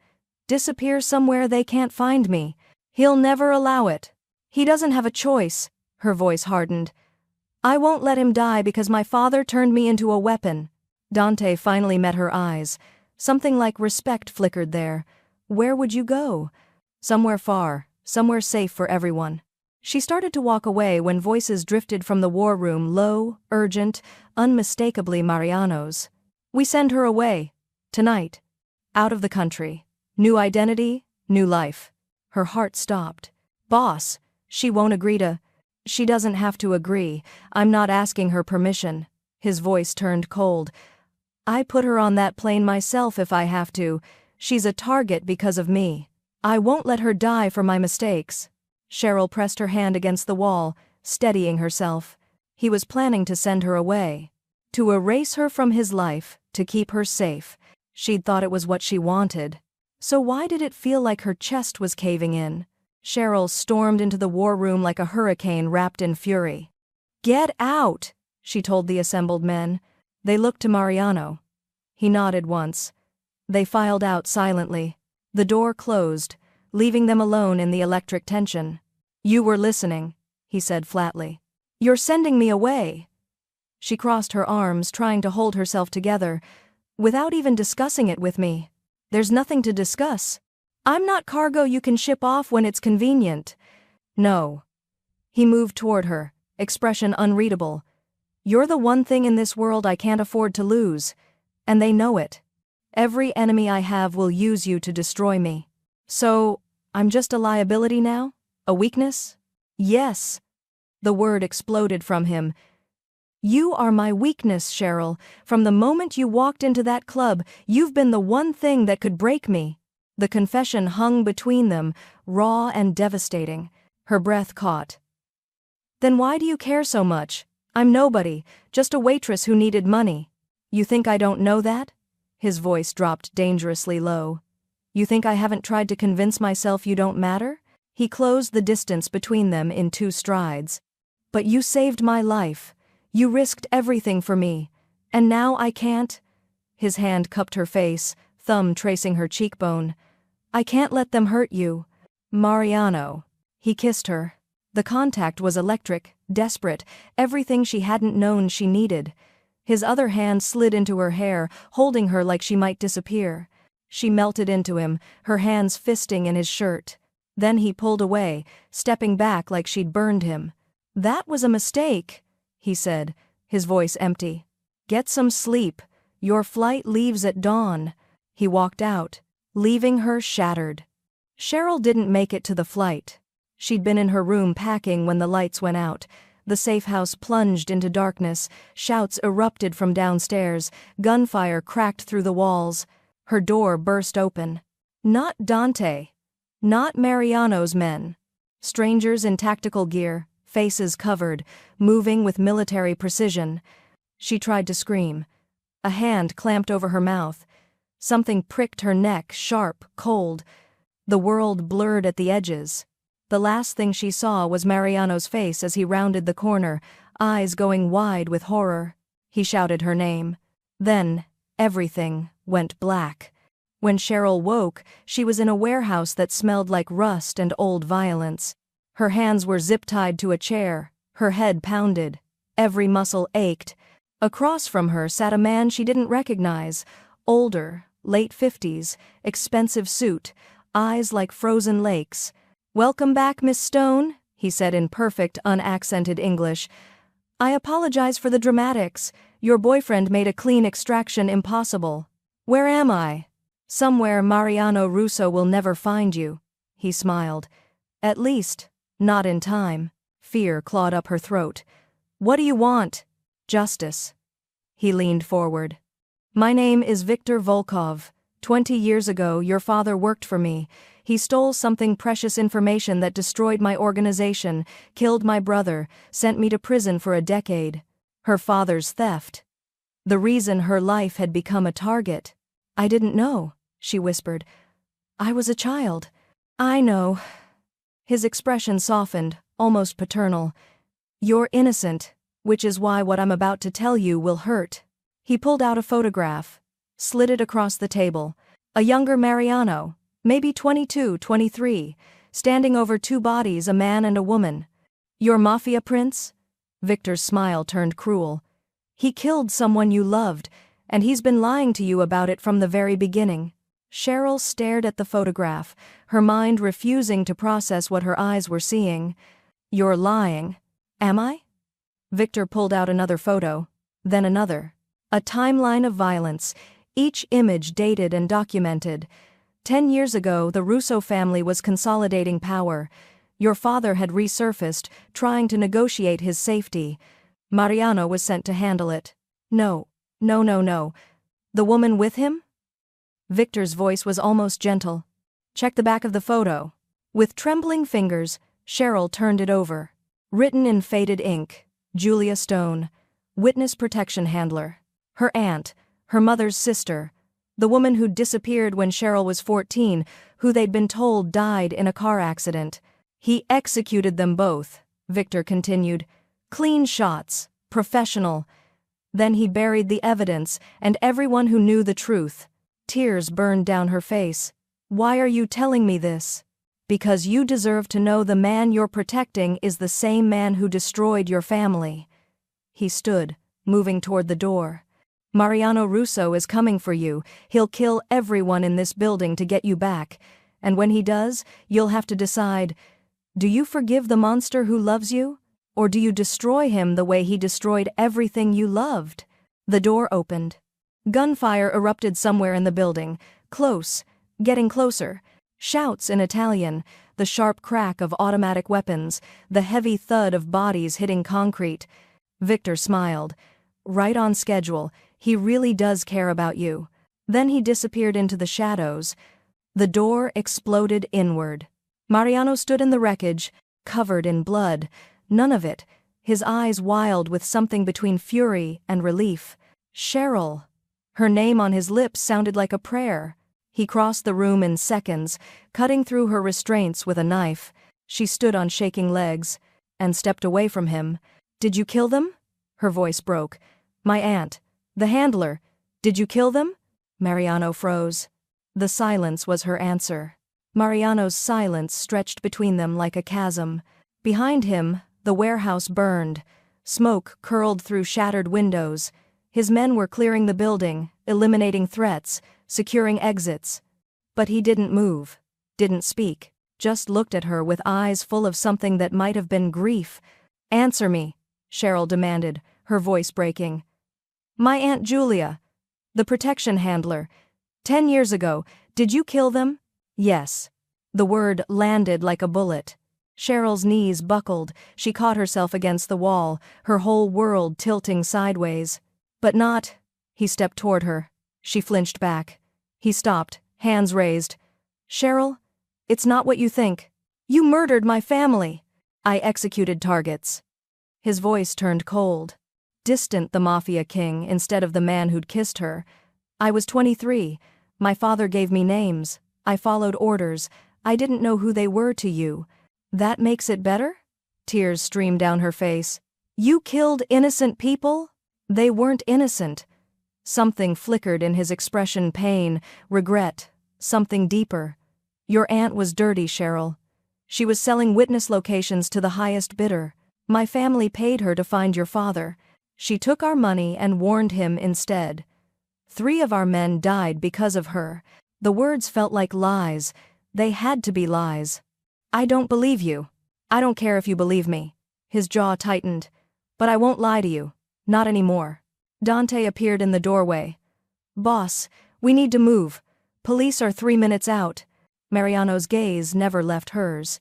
Disappear somewhere they can't find me. He'll never allow it. He doesn't have a choice." Her voice hardened. "I won't let him die because my father turned me into a weapon." Dante finally met her eyes. Something like respect flickered there. "Where would you go?" "Somewhere far, somewhere safe for everyone." She started to walk away when voices drifted from the war room, low, urgent, unmistakably Mariano's. "We send her away. Tonight. Out of the country. New identity, new life." Her heart stopped. "Boss," She won't agree to. She doesn't have to agree. I'm not asking her permission. His voice turned cold. I put her on that plane myself if I have to. She's a target because of me. I won't let her die for my mistakes. Cheryl pressed her hand against the wall, steadying herself. He was planning to send her away. To erase her from his life, to keep her safe. She'd thought it was what she wanted. So why did it feel like her chest was caving in? Cheryl stormed into the war room like a hurricane wrapped in fury. Get out, she told the assembled men. They looked to Mariano. He nodded once. They filed out silently. The door closed, leaving them alone in the electric tension. You were listening, he said flatly. You're sending me away. She crossed her arms, trying to hold herself together, without even discussing it with me. There's nothing to discuss. I'm not cargo you can ship off when it's convenient. No. He moved toward her, expression unreadable. You're the one thing in this world I can't afford to lose, and they know it. Every enemy I have will use you to destroy me. So, I'm just a liability now? A weakness? Yes. The word exploded from him. You are my weakness, Cheryl. From the moment you walked into that club, you've been the one thing that could break me. The confession hung between them, raw and devastating. Her breath caught. Then why do you care so much? I'm nobody, just a waitress who needed money. You think I don't know that? His voice dropped dangerously low. You think I haven't tried to convince myself you don't matter? He closed the distance between them in 2 strides. But you saved my life. You risked everything for me. And now I can't? His hand cupped her face, thumb tracing her cheekbone. I can't let them hurt you. Mariano. He kissed her. The contact was electric, desperate, everything she hadn't known she needed. His other hand slid into her hair, holding her like she might disappear. She melted into him, her hands fisting in his shirt. Then he pulled away, stepping back like she'd burned him. That was a mistake, he said, his voice empty. Get some sleep. Your flight leaves at dawn. He walked out, leaving her shattered. Cheryl didn't make it to the flight. She'd been in her room packing when the lights went out. The safe house plunged into darkness, shouts erupted from downstairs, gunfire cracked through the walls. Her door burst open. Not Dante. Not Mariano's men. Strangers in tactical gear, faces covered, moving with military precision. She tried to scream. A hand clamped over her mouth. Something pricked her neck, sharp, cold. The world blurred at the edges. The last thing she saw was Mariano's face as he rounded the corner, eyes going wide with horror. He shouted her name. Then, everything went black. When Cheryl woke, she was in a warehouse that smelled like rust and old violence. Her hands were zip-tied to a chair, her head pounded. Every muscle ached. Across from her sat a man she didn't recognize, older, late 50s, expensive suit, eyes like frozen lakes. Welcome back, Miss Stone, he said in perfect, unaccented English. I apologize for the dramatics. Your boyfriend made a clean extraction impossible. Where am I? Somewhere Mariano Russo will never find you. He smiled. At least, not in time. Fear clawed up her throat. What do you want? Justice. He leaned forward. My name is Viktor Volkov. 20 years ago, your father worked for me. He stole something precious information that destroyed my organization, killed my brother, sent me to prison for a decade. Her father's theft. The reason her life had become a target. I didn't know, she whispered. I was a child. I know. His expression softened, almost paternal. You're innocent, which is why what I'm about to tell you will hurt. He pulled out a photograph, slid it across the table. A younger Mariano, maybe 22, 23, standing over 2 bodies, a man and a woman. Your mafia prince? Victor's smile turned cruel. He killed someone you loved, and he's been lying to you about it from the very beginning. Cheryl stared at the photograph, her mind refusing to process what her eyes were seeing. You're lying. Am I? Victor pulled out another photo, then another. A timeline of violence, each image dated and documented. 10 years ago, the Russo family was consolidating power. Your father had resurfaced, trying to negotiate his safety. Mariano was sent to handle it. No. No, no, no. The woman with him? Victor's voice was almost gentle. Check the back of the photo. With trembling fingers, Cheryl turned it over. Written in faded ink, Julia Stone, witness protection handler. Her aunt, her mother's sister, the woman who'd disappeared when Cheryl was 14, who they'd been told died in a car accident. He executed them both, Victor continued. Clean shots, professional. Then he buried the evidence and everyone who knew the truth. Tears burned down her face. Why are you telling me this? Because you deserve to know the man you're protecting is the same man who destroyed your family. He stood, moving toward the door. Mariano Russo is coming for you. He'll kill everyone in this building to get you back. And when he does, you'll have to decide, do you forgive the monster who loves you? Or do you destroy him the way he destroyed everything you loved? The door opened. Gunfire erupted somewhere in the building, close, getting closer. Shouts in Italian, the sharp crack of automatic weapons, the heavy thud of bodies hitting concrete. Victor smiled. Right on schedule, he really does care about you. Then he disappeared into the shadows. The door exploded inward. Mariano stood in the wreckage, covered in blood. None of it, his eyes wild with something between fury and relief. Cheryl. Her name on his lips sounded like a prayer. He crossed the room in seconds, cutting through her restraints with a knife. She stood on shaking legs, and stepped away from him. Did you kill them? Her voice broke. My aunt. The handler. Did you kill them? Mariano froze. The silence was her answer. Mariano's silence stretched between them like a chasm. Behind him, the warehouse burned. Smoke curled through shattered windows. His men were clearing the building, eliminating threats, securing exits. But he didn't move, didn't speak, just looked at her with eyes full of something that might have been grief. Answer me, Cheryl demanded, her voice breaking. My Aunt Julia, the protection handler. 10 years ago, did you kill them? Yes. The word landed like a bullet. Cheryl's knees buckled, she caught herself against the wall, her whole world tilting sideways. But not. He stepped toward her. She flinched back. He stopped, hands raised. Cheryl, it's not what you think. You murdered my family. I executed targets. His voice turned cold. Distant, the Mafia king, instead of the man who'd kissed her. I was 23. My father gave me names. I followed orders. I didn't know who they were to you. That makes it better? Tears streamed down her face. You killed innocent people? They weren't innocent. Something flickered in his expression, pain, regret, something deeper. Your aunt was dirty, Cheryl. She was selling witness locations to the highest bidder. My family paid her to find your father. She took our money and warned him instead. 3 of our men died because of her. The words felt like lies. They had to be lies. I don't believe you. I don't care if you believe me. His jaw tightened. But I won't lie to you. Not anymore. Dante appeared in the doorway. Boss, we need to move. Police are 3 minutes out. Mariano's gaze never left hers.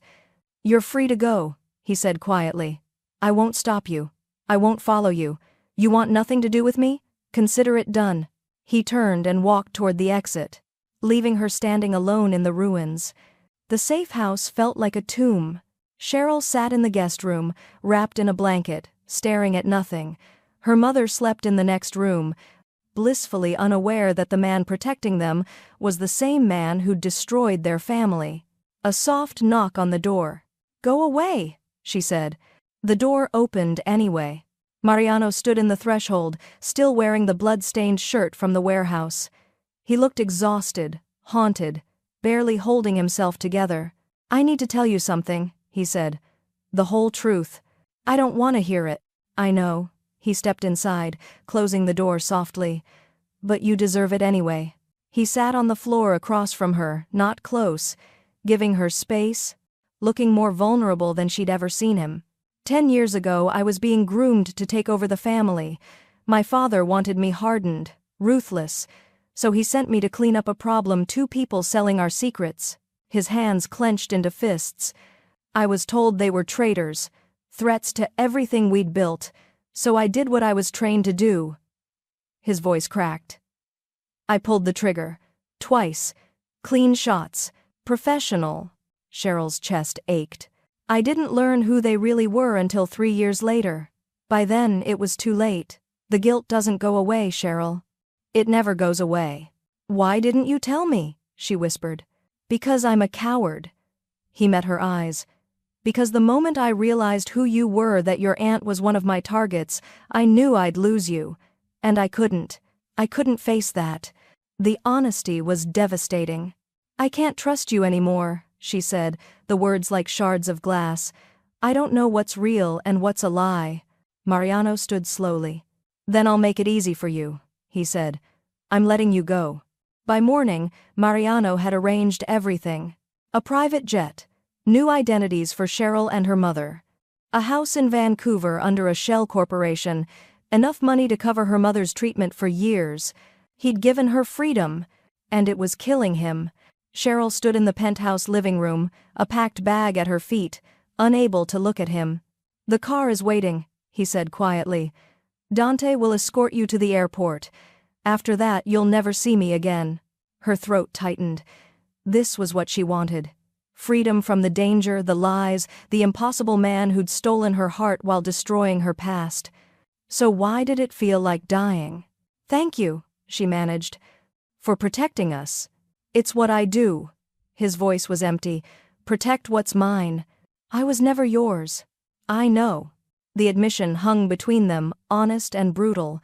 You're free to go, he said quietly. I won't stop you. I won't follow you. You want nothing to do with me? Consider it done. He turned and walked toward the exit, leaving her standing alone in the ruins. The safe house felt like a tomb. Cheryl sat in the guest room, wrapped in a blanket, staring at nothing. Her mother slept in the next room, blissfully unaware that the man protecting them was the same man who'd destroyed their family. A soft knock on the door. Go away, she said. The door opened anyway. Mariano stood in the threshold, still wearing the blood-stained shirt from the warehouse. He looked exhausted, haunted, barely holding himself together. I need to tell you something, he said. The whole truth. I don't want to hear it. I know. He stepped inside, closing the door softly. But you deserve it anyway. He sat on the floor across from her, not close, giving her space, looking more vulnerable than she'd ever seen him. 10 years ago, I was being groomed to take over the family. My father wanted me hardened, ruthless, so he sent me to clean up a problem 2 people selling our secrets. His hands clenched into fists. I was told they were traitors, threats to everything we'd built, so I did what I was trained to do." His voice cracked. "I pulled the trigger. Twice. Clean shots. Professional." Cheryl's chest ached. "I didn't learn who they really were until 3 years later. By then, it was too late. The guilt doesn't go away, Cheryl. It never goes away." "Why didn't you tell me?" she whispered. "Because I'm a coward." He met her eyes. "Because the moment I realized who you were, that your aunt was one of my targets, I knew I'd lose you. And I couldn't. I couldn't face that." The honesty was devastating. "I can't trust you anymore," she said, the words like shards of glass. "I don't know what's real and what's a lie." Mariano stood slowly. "Then I'll make it easy for you," he said. "I'm letting you go." By morning, Mariano had arranged everything. A private jet, new identities for Cheryl and her mother, a house in Vancouver under a shell corporation, enough money to cover her mother's treatment for years. He'd given her freedom, and it was killing him. Cheryl stood in the penthouse living room, a packed bag at her feet, unable to look at him. "The car is waiting," he said quietly. "Dante will escort you to the airport. After that, you'll never see me again." Her throat tightened. This was what she wanted. Freedom from the danger, the lies, the impossible man who'd stolen her heart while destroying her past. So why did it feel like dying? "Thank you," she managed, "for protecting us." "It's what I do." His voice was empty. "Protect what's mine. I was never yours." "I know." The admission hung between them, honest and brutal.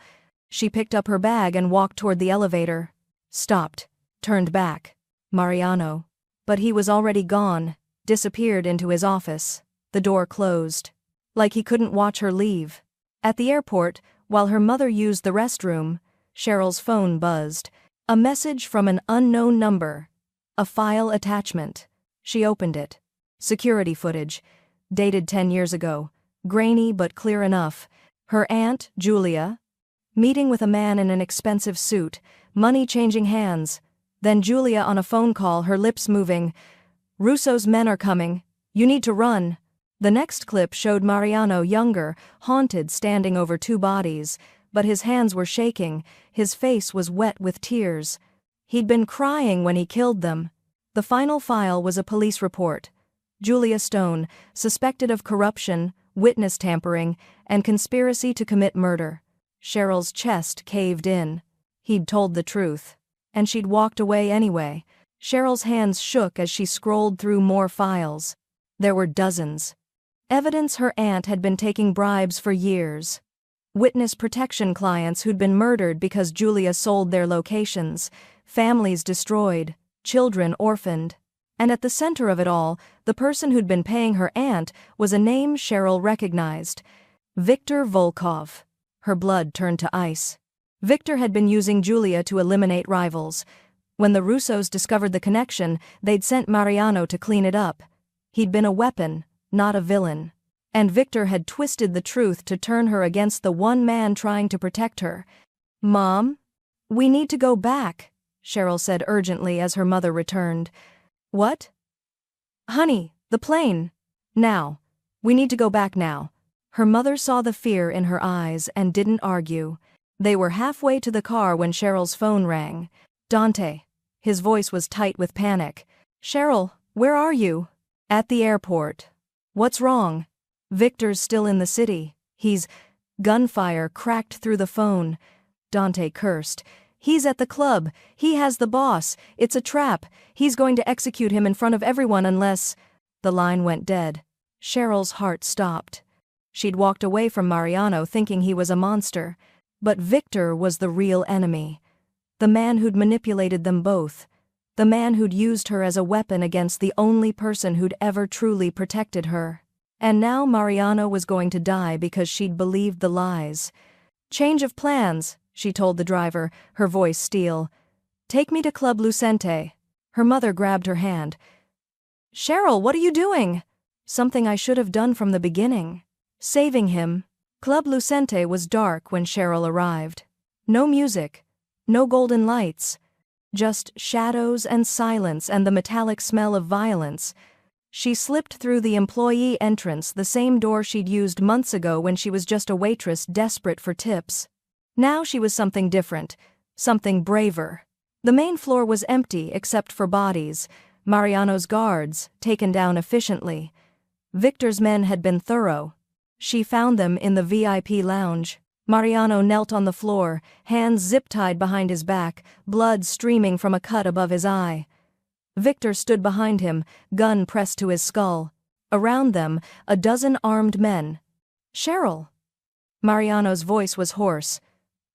She picked up her bag and walked toward the elevator. Stopped. Turned back. Mariano. But he was already gone, disappeared into his office. The door closed. Like he couldn't watch her leave. At the airport, while her mother used the restroom, Cheryl's phone buzzed. A message from an unknown number. A file attachment. She opened it. Security footage. Dated 10 years ago. Grainy but clear enough. Her aunt, Julia, meeting with a man in an expensive suit, money changing hands. Then Julia on a phone call, her lips moving. "Russo's men are coming. You need to run." The next clip showed Mariano younger, haunted, standing over 2 bodies, but his hands were shaking, his face was wet with tears. He'd been crying when he killed them. The final file was a police report. Julia Stone, suspected of corruption, witness tampering, and conspiracy to commit murder. Cheryl's chest caved in. He'd told the truth. And she'd walked away anyway. Cheryl's hands shook as she scrolled through more files. There were dozens. Evidence her aunt had been taking bribes for years. Witness protection clients who'd been murdered because Julia sold their locations. Families destroyed. Children orphaned. And at the center of it all, the person who'd been paying her aunt was a name Cheryl recognized. Victor Volkov. Her blood turned to ice. Victor had been using Julia to eliminate rivals. When the Russos discovered the connection, they'd sent Mariano to clean it up. He'd been a weapon, not a villain. And Victor had twisted the truth to turn her against the one man trying to protect her. "Mom? We need to go back," Cheryl said urgently as her mother returned. "What?" "Honey, the plane. Now. We need to go back now." Her mother saw the fear in her eyes and didn't argue. They were halfway to the car when Cheryl's phone rang. "Dante." His voice was tight with panic. "Cheryl, where are you?" "At the airport." "What's wrong?" "Victor's still in the city. He's—" Gunfire cracked through the phone. Dante cursed. "He's at the club. He has the boss. It's a trap. He's going to execute him in front of everyone unless—" The line went dead. Cheryl's heart stopped. She'd walked away from Mariano thinking he was a monster. But Victor was the real enemy. The man who'd manipulated them both. The man who'd used her as a weapon against the only person who'd ever truly protected her. And now Mariano was going to die because she'd believed the lies. "Change of plans," she told the driver, her voice steel. "Take me to Club Lucente." Her mother grabbed her hand. "Cheryl, what are you doing?" "Something I should have done from the beginning. Saving him." Club Lucente was dark when Cheryl arrived. No music. No golden lights. Just shadows and silence and the metallic smell of violence. She slipped through the employee entrance, the same door she'd used months ago when she was just a waitress desperate for tips. Now she was something different, something braver. The main floor was empty except for bodies, Mariano's guards, taken down efficiently. Victor's men had been thorough. She found them in the VIP lounge. Mariano knelt on the floor, hands zip-tied behind his back, blood streaming from a cut above his eye. Victor stood behind him, gun pressed to his skull. Around them, a dozen armed men. "Cheryl." Mariano's voice was hoarse.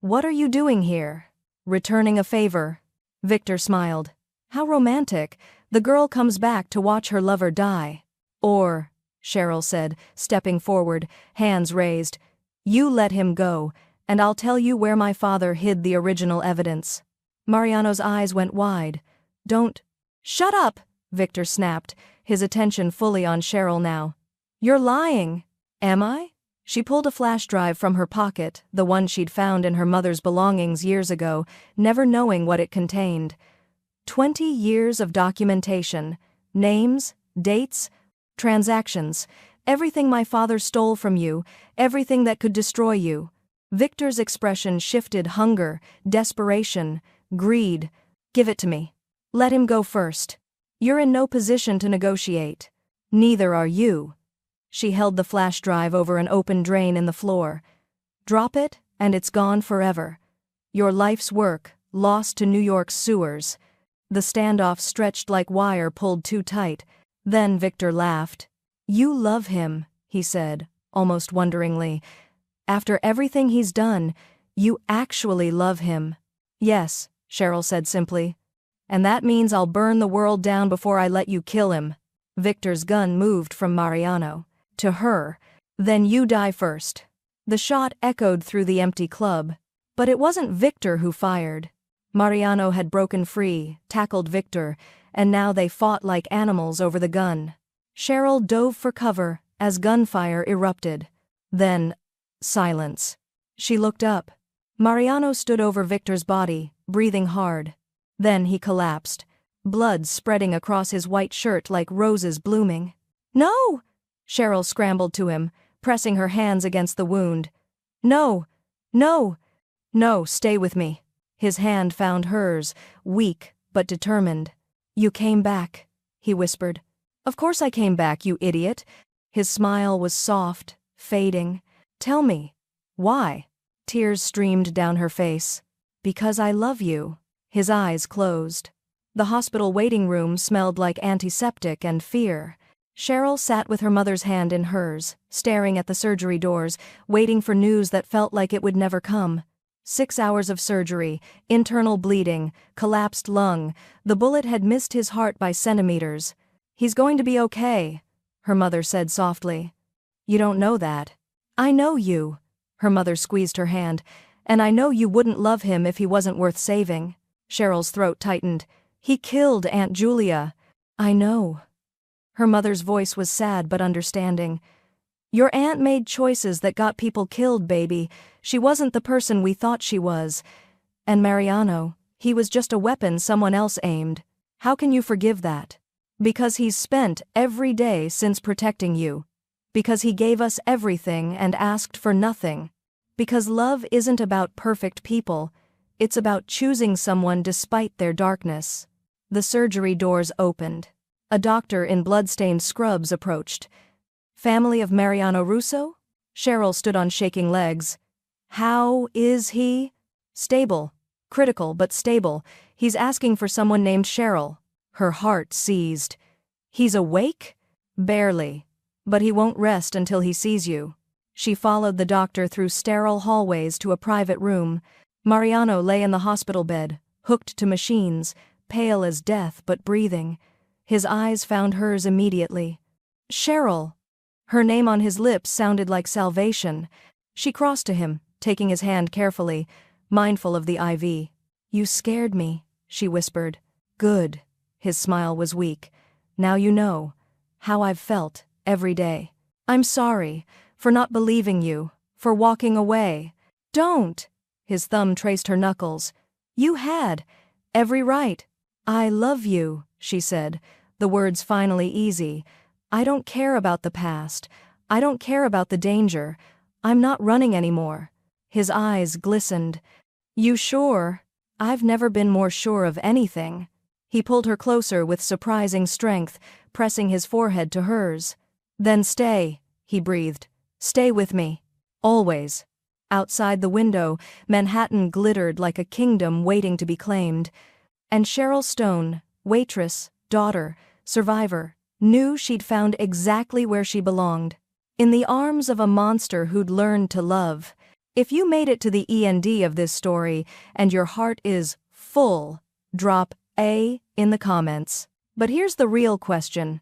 "What are you doing here?" "Returning a favor." Victor smiled. "How romantic. The girl comes back to watch her lover die." "Or," Cheryl said, stepping forward, hands raised, "you let him go, and I'll tell you where my father hid the original evidence." Mariano's eyes went wide. "Don't—" "Shut up!" Victor snapped, his attention fully on Cheryl now. "You're lying." "Am I?" She pulled a flash drive from her pocket, the one she'd found in her mother's belongings years ago, never knowing what it contained. 20 years of documentation. Names, dates, transactions. Everything my father stole from you, everything that could destroy you. Victor's expression shifted: hunger, desperation, greed. "Give it to me. Let him go first. You're in no position to negotiate. Neither are you." She held the flash drive over an open drain in the floor. "Drop it, and it's gone forever. Your life's work, lost to New York's sewers." The standoff stretched like wire pulled too tight. Then Victor laughed. "You love him," he said, almost wonderingly. "After everything he's done, you actually love him." "Yes," Cheryl said simply. "And that means I'll burn the world down before I let you kill him." Victor's gun moved from Mariano to her. "Then you die first." The shot echoed through the empty club. But it wasn't Victor who fired. Mariano had broken free, tackled Victor, and now they fought like animals over the gun. Cheryl dove for cover as gunfire erupted. Then, silence. She looked up. Mariano stood over Victor's body, breathing hard. Then he collapsed, blood spreading across his white shirt like roses blooming. "No!" Cheryl scrambled to him, pressing her hands against the wound. "No! No! No, stay with me." His hand found hers, weak but determined. "You came back," he whispered. "Of course I came back, you idiot." His smile was soft, fading. "Tell me. Why?" Tears streamed down her face. "Because I love you." His eyes closed. The hospital waiting room smelled like antiseptic and fear. Cheryl sat with her mother's hand in hers, staring at the surgery doors, waiting for news that felt like it would never come. 6 hours of surgery, internal bleeding, collapsed lung. The bullet had missed his heart by centimeters. "He's going to be okay," her mother said softly. "You don't know that." "I know you." Her mother squeezed her hand. "And I know you wouldn't love him if he wasn't worth saving." Cheryl's throat tightened. "He killed Aunt Julia." "I know." Her mother's voice was sad but understanding. "Your aunt made choices that got people killed, baby. She wasn't the person we thought she was. And Mariano, he was just a weapon someone else aimed. How can you forgive that? Because he's spent every day since protecting you. Because he gave us everything and asked for nothing. Because love isn't about perfect people. It's about choosing someone despite their darkness." The surgery doors opened. A doctor in blood-stained scrubs approached. "Family of Mariano Russo?" Cheryl stood on shaking legs. "How is he?" "Stable. Critical, but stable. He's asking for someone named Cheryl." Her heart seized. "He's awake?" "Barely. But he won't rest until he sees you." She followed the doctor through sterile hallways to a private room. Mariano lay in the hospital bed, hooked to machines, pale as death but breathing. His eyes found hers immediately. "Cheryl." Her name on his lips sounded like salvation. She crossed to him, taking his hand carefully, mindful of the IV. "You scared me," she whispered. "Good." His smile was weak. "Now you know how I've felt every day. I'm sorry for not believing you, for walking away." "Don't." His thumb traced her knuckles. "You had every right." "I love you," she said, the words finally easy, I don't care about the past. I don't care about the danger. I'm not running anymore." His eyes glistened. "You sure?" "I've never been more sure of anything." He pulled her closer with surprising strength, pressing his forehead to hers. "Then stay," he breathed. "Stay with me. Always." Outside the window, Manhattan glittered like a kingdom waiting to be claimed. And Cheryl Stone, waitress, daughter, survivor, knew she'd found exactly where she belonged. In the arms of a monster who'd learned to love. If you made it to the end of this story and your heart is full, drop A in the comments. But here's the real question.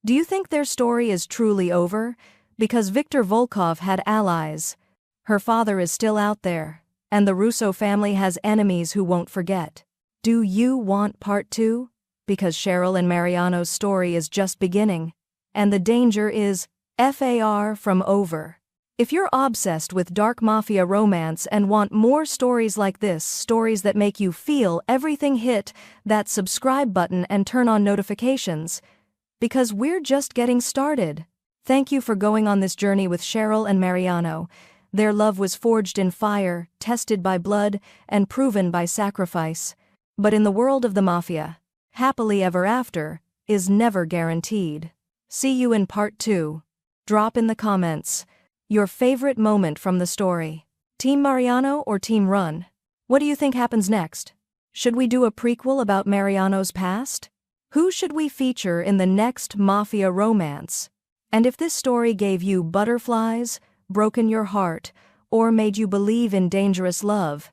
Do you think their story is truly over? Because Victor Volkov had allies. Her father is still out there, and the Russo family has enemies who won't forget. Do you want part 2? Because Cheryl and Mariano's story is just beginning, and the danger is far from over. If you're obsessed with dark mafia romance and want more stories like this, stories that make you feel everything, hit that subscribe button and turn on notifications. Because we're just getting started. Thank you for going on this journey with Cheryl and Mariano. Their love was forged in fire, tested by blood, and proven by sacrifice. But in the world of the mafia, happily ever after is never guaranteed. See you in part 2. Drop in the comments your favorite moment from the story. Team Mariano or Team Run? What do you think happens next? Should we do a prequel about Mariano's past? Who should we feature in the next mafia romance? And if this story gave you butterflies, broken your heart, or made you believe in dangerous love,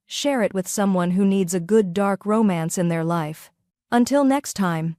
share it with someone who needs a good dark romance in their life. Until next time.